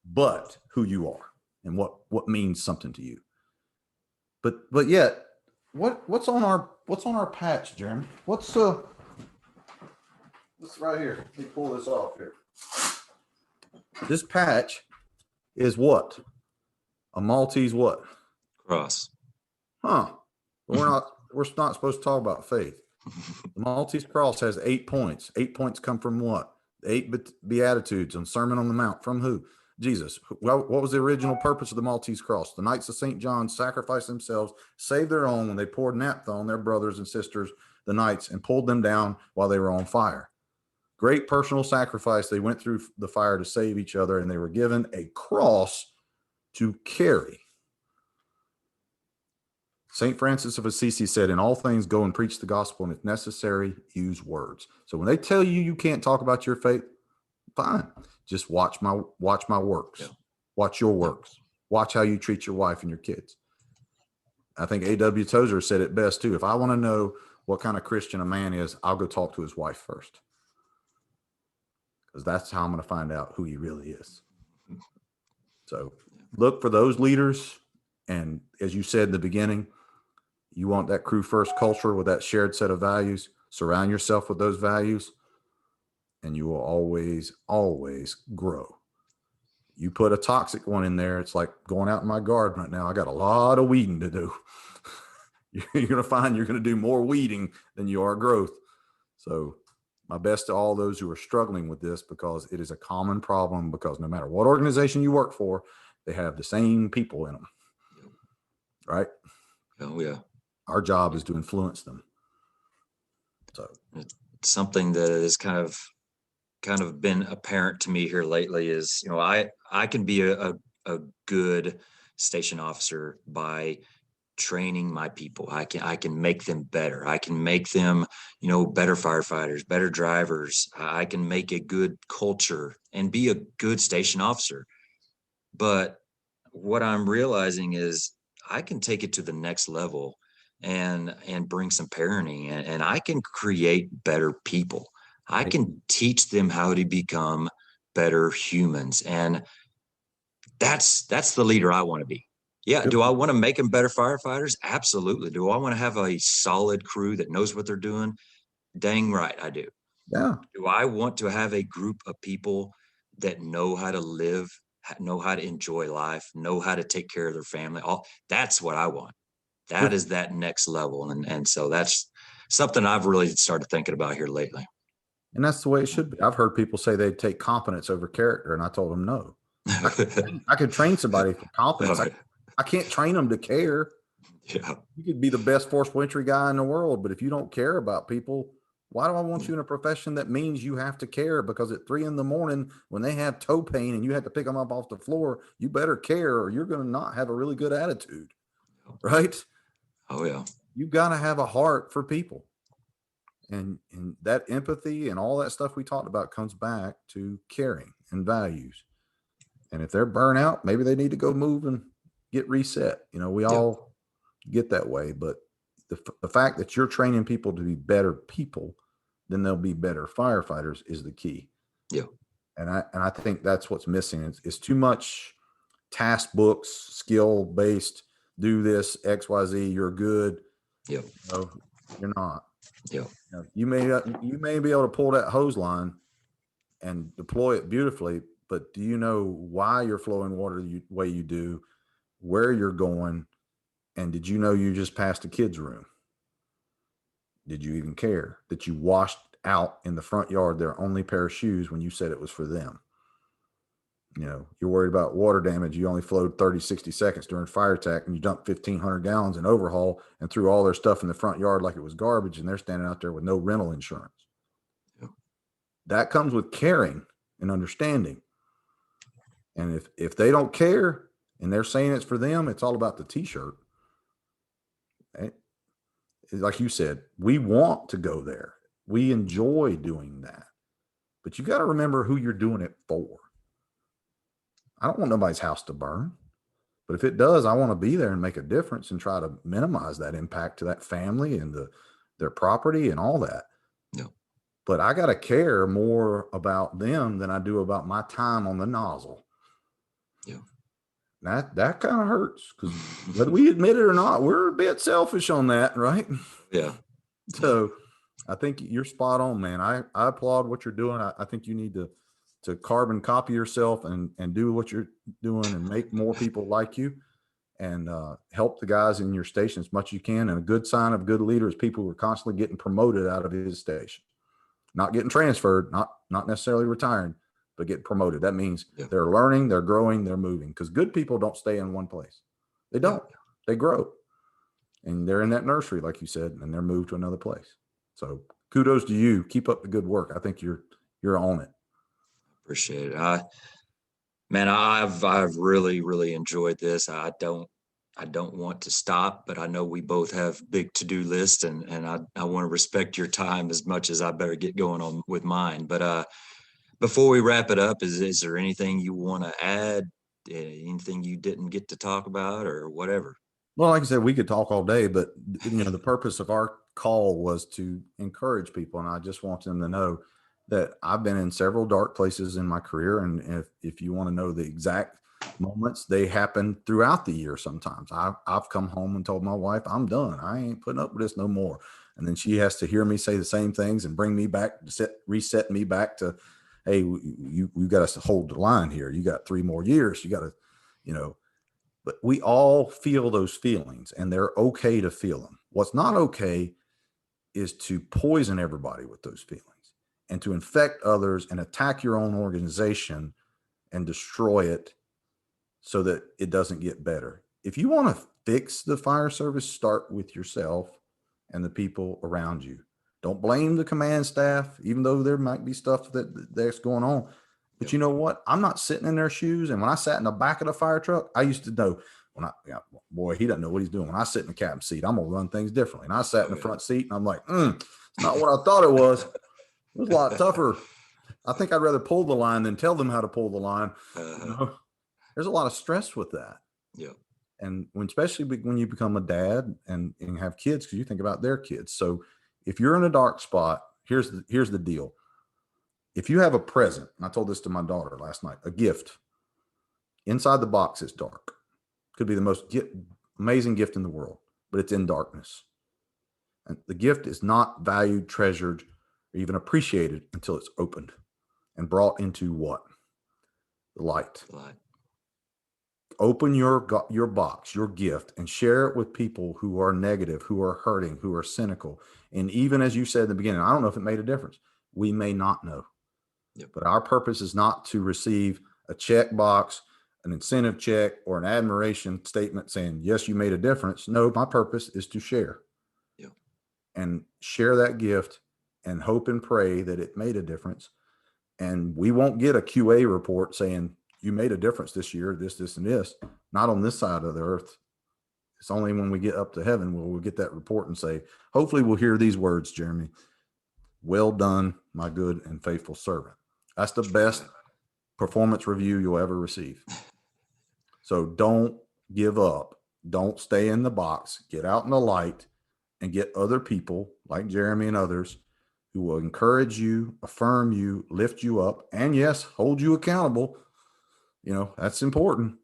but who you are and what means something to you. But yet, what's on our patch, Jeremy? What's right here? Let me pull this off here. This patch is what? A Maltese what? Cross. Huh. We're not supposed to talk about faith. The Maltese cross has 8 points. 8 points come from what? The 8 Beatitudes on Sermon on the Mount. From who? Jesus. Well, what was the original purpose of the Maltese cross? The Knights of St. John sacrificed themselves, saved their own when they poured naphtha on their brothers and sisters, the knights, and pulled them down while they were on fire. Great personal sacrifice. They went through the fire to save each other, and they were given a cross to carry. St. Francis of Assisi said, in all things, go and preach the gospel, and if necessary, use words. So when they tell you you can't talk about your faith, fine. Just watch my works. Yeah. Watch your works. Watch how you treat your wife and your kids. I think A.W. Tozer said it best too. If I want to know what kind of Christian a man is, I'll go talk to his wife first, because that's how I'm going to find out who he really is. So look for those leaders. And as you said in the beginning, you want that crew first culture with that shared set of values. Surround yourself with those values, and you will always, always grow. You put a toxic one in there, it's like going out in my garden right now. I got a lot of weeding to do. You're going to find you're going to do more weeding than you are growth. So my best to all those who are struggling with this, because it is a common problem, because no matter what organization you work for, they have the same people in them. Right? Oh, yeah. Our job is to influence them. So it's something that has kind of been apparent to me here lately is, I can be a good station officer by training my people. I can make them better. I can make them, better firefighters, better drivers. I can make a good culture and be a good station officer. But what I'm realizing is I can take it to the next level and bring some parenting, and I can create better people. I can teach them how to become better humans. And that's the leader I want to be. Yeah. Do I want to make them better firefighters? Absolutely. Do I want to have a solid crew that knows what they're doing? Dang right I do. Yeah. Do I want to have a group of people that know how to live, know how to enjoy life, know how to take care of their family? That's what I want. That is that next level. And so that's something I've really started thinking about here lately. And that's the way it should be. I've heard people say they take competence over character, and I told them no. I could train somebody for competence. I can't train them to care. Yeah. You could be the best forceful entry guy in the world, but if you don't care about people, why do I want you in a profession that means you have to care? Because at 3 a.m, when they have toe pain and you have to pick them up off the floor, you better care, or you're going to not have a really good attitude. Right? Oh, yeah. You've got to have a heart for people. And that empathy and all that stuff we talked about comes back to caring and values. And if they're burnt out, maybe they need to go move and get reset. We all get that way, but the fact that you're training people to be better people, then they'll be better firefighters is the key. Yeah. And I think that's what's missing. It's too much task books, skill based, do this, XYZ, you're good. Yeah. No, you're not. Yeah. You may be able to pull that hose line and deploy it beautifully, but do you know why you're flowing water the way you do, where you're going, and did you know you just passed a kid's room? Did you even care that you washed out in the front yard their only pair of shoes when you said it was for them? You're worried about water damage. You only flowed 30, 60 seconds during fire attack, and you dumped 1,500 gallons in overhaul and threw all their stuff in the front yard like it was garbage, and they're standing out there with no rental insurance. Yeah. That comes with caring and understanding. And if they don't care, and they're saying it's for them, it's all about the t-shirt. Like you said, we want to go there. We enjoy doing that. But you got to remember who you're doing it for. I don't want nobody's house to burn. But if it does, I want to be there and make a difference and try to minimize that impact to that family and their property and all that. No. But I got to care more about them than I do about my time on the nozzle. Yeah. That kind of hurts, because whether we admit it or not, we're a bit selfish on that, right? Yeah. So I think you're spot on, man. I applaud what you're doing. I think you need to carbon copy yourself and do what you're doing and make more people like you, and help the guys in your station as much as you can. And a good sign of good leader is people who are constantly getting promoted out of his station, not getting transferred, not necessarily retiring, but getting promoted. That means they're learning, they're growing, they're moving, because good people don't stay in one place. They don't. They grow. And they're in that nursery, like you said, and they're moved to another place. So kudos to you. Keep up the good work. I think you're on it. Appreciate it. Man, I've really, really enjoyed this. I don't want to stop, but I know we both have big to-do lists, and I want to respect your time as much as I better get going on with mine. But before we wrap it up, is there anything you want to add? Anything you didn't get to talk about, or whatever? Well, like I said, we could talk all day, but the purpose of our call was to encourage people. And I just want them to know that I've been in several dark places in my career. And if you want to know the exact moments, they happen throughout the year. Sometimes I've come home and told my wife, I'm done. I ain't putting up with this no more. And then she has to hear me say the same things and bring me back, reset me back to, hey, you got to hold the line here. You got 3 more years. You got to, but we all feel those feelings, and they're okay to feel them. What's not okay is to poison everybody with those feelings and to infect others and attack your own organization and destroy it so that it doesn't get better. If you want to fix the fire service, start with yourself and the people around you. Don't blame the command staff, even though there might be stuff that's going on. But you know what? I'm not sitting in their shoes. And when I sat in the back of the fire truck, I used to know boy, he doesn't know what he's doing. When I sit in the captain seat, I'm going to run things differently. And I sat in the front seat and I'm like, it's not what I thought it was. It was a lot tougher. I think I'd rather pull the line than tell them how to pull the line. There's a lot of stress with that. Yeah. And especially when you become a dad and have kids, because you think about their kids. So if you're in a dark spot, here's the deal. If you have a present, and I told this to my daughter last night, a gift, inside the box is dark. Could be the most amazing gift in the world, but it's in darkness. And the gift is not valued, treasured, or even appreciated until it's opened and brought into what? The light. Open your box, your gift, and share it with people who are negative, who are hurting, who are cynical. And even as you said in the beginning, I don't know if it made a difference. We may not know. Yep. But our purpose is not to receive a check box, an incentive check, or an admiration statement saying, yes, you made a difference. No, my purpose is to share. Yep. And share that gift and hope and pray that it made a difference. And we won't get a QA report saying you made a difference this year, this, and this. Not on this side of the earth. It's only when we get up to heaven where we'll get that report and say, hopefully we'll hear these words, Jeremy. Well done, my good and faithful servant. That's the best performance review you'll ever receive. So don't give up. Don't stay in the box. Get out in the light and get other people like Jeremy and others who will encourage you, affirm you, lift you up, and yes, hold you accountable. That's important.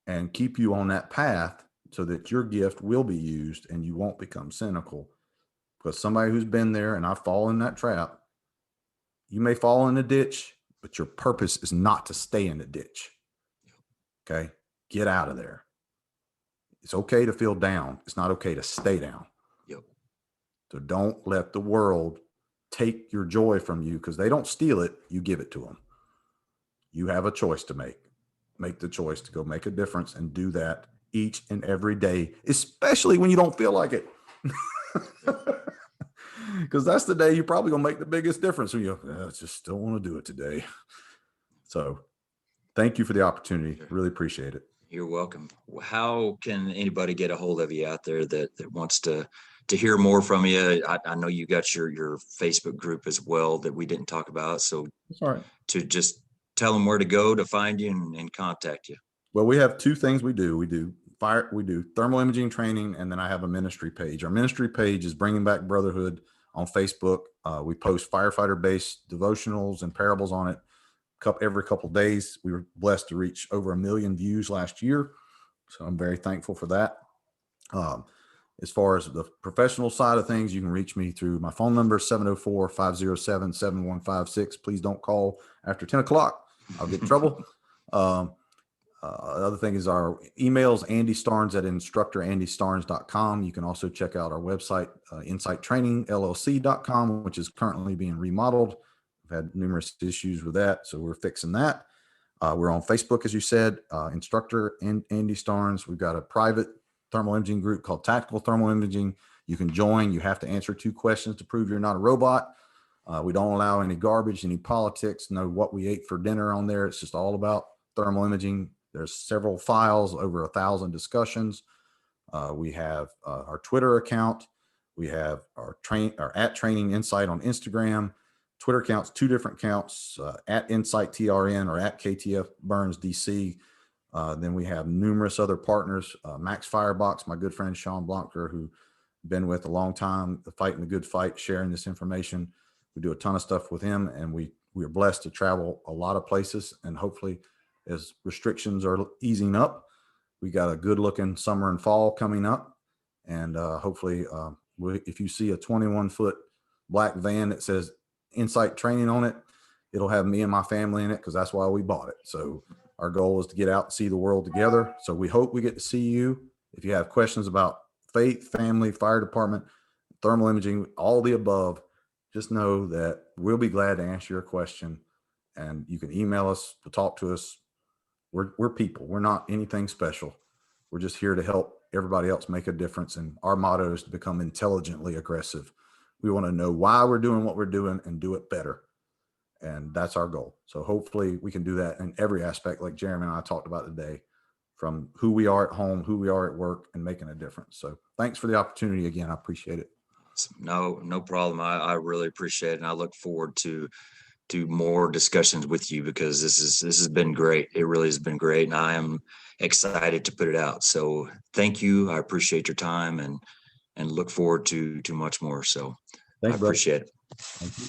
And keep you on that path so that your gift will be used and you won't become cynical. Because somebody who's been there, and I've fallen in that trap, you may fall in a ditch, but your purpose is not to stay in the ditch. Okay? Get out of there. It's okay to feel down. It's not okay to stay down. Yep. So don't let the world take your joy from you, because they don't steal it. You give it to them. You have a choice to make. Make the choice to go make a difference and do that each and every day, especially when you don't feel like it. Because that's the day you're probably going to make the biggest difference when I just don't want to do it today. So Thank you for the opportunity. Sure. Really appreciate it. You're welcome. How can anybody get a hold of you out there that wants to hear more from you? I know you got your Facebook group as well that we didn't talk about. So That's all right. to just tell them where to go to find you and contact you. Well, we have two things we do. We do thermal imaging training, and then I have a ministry page. Our ministry page is Bringing Back Brotherhood on Facebook. We post firefighter-based devotionals and parables on it every couple of days. We were blessed to reach over 1 million views last year, so I'm very thankful for that. As far as the professional side of things, you can reach me through my phone number, 704-507-7156. Please don't call after 10 o'clock. I'll get in trouble. Other thing is our emails, Andy Starnes at instructorandystarnes.com. You can also check out our website, insighttrainingllc.com, which is currently being remodeled. We've had numerous issues with that, so we're fixing that. We're on Facebook, as you said, Instructor Andy Starnes. We've got a private thermal imaging group called Tactical Thermal Imaging. You can join. You have to answer 2 questions to prove you're not a robot. We don't allow any garbage, any politics, no what we ate for dinner on there. It's just all about thermal imaging. There's several files, over 1,000 discussions. We have our Twitter account. We have our at Training Insight on Instagram. Twitter accounts, 2 different accounts, at Insight TRN or at KTF Burns DC. Then we have numerous other partners. Max Firebox, my good friend Sean Blanker, who been with a long time, fighting the good fight, sharing this information. We do a ton of stuff with him, and we are blessed to travel a lot of places, and hopefully as restrictions are easing up, we got a good looking summer and fall coming up. And hopefully if you see a 21-foot black van that says Insight Training on it, it'll have me and my family in it, because that's why we bought it. So our goal is to get out and see the world together. So we hope we get to see you. If you have questions about faith, family, fire department, thermal imaging, all the above, just know that we'll be glad to answer your question. And you can email us to talk to us. We're people. We're not anything special. We're just here to help everybody else make a difference. And our motto is to become intelligently aggressive. We want to know why we're doing what we're doing and do it better. And that's our goal. So hopefully we can do that in every aspect, like Jeremy and I talked about today, from who we are at home, who we are at work, and making a difference. So thanks for the opportunity again. I appreciate it. No problem. I really appreciate it. And I look forward to more discussions with you, because this has been great. It really has been great. And I am excited to put it out. So thank you. I appreciate your time and look forward to much more. So Thanks, I appreciate it. Thank you.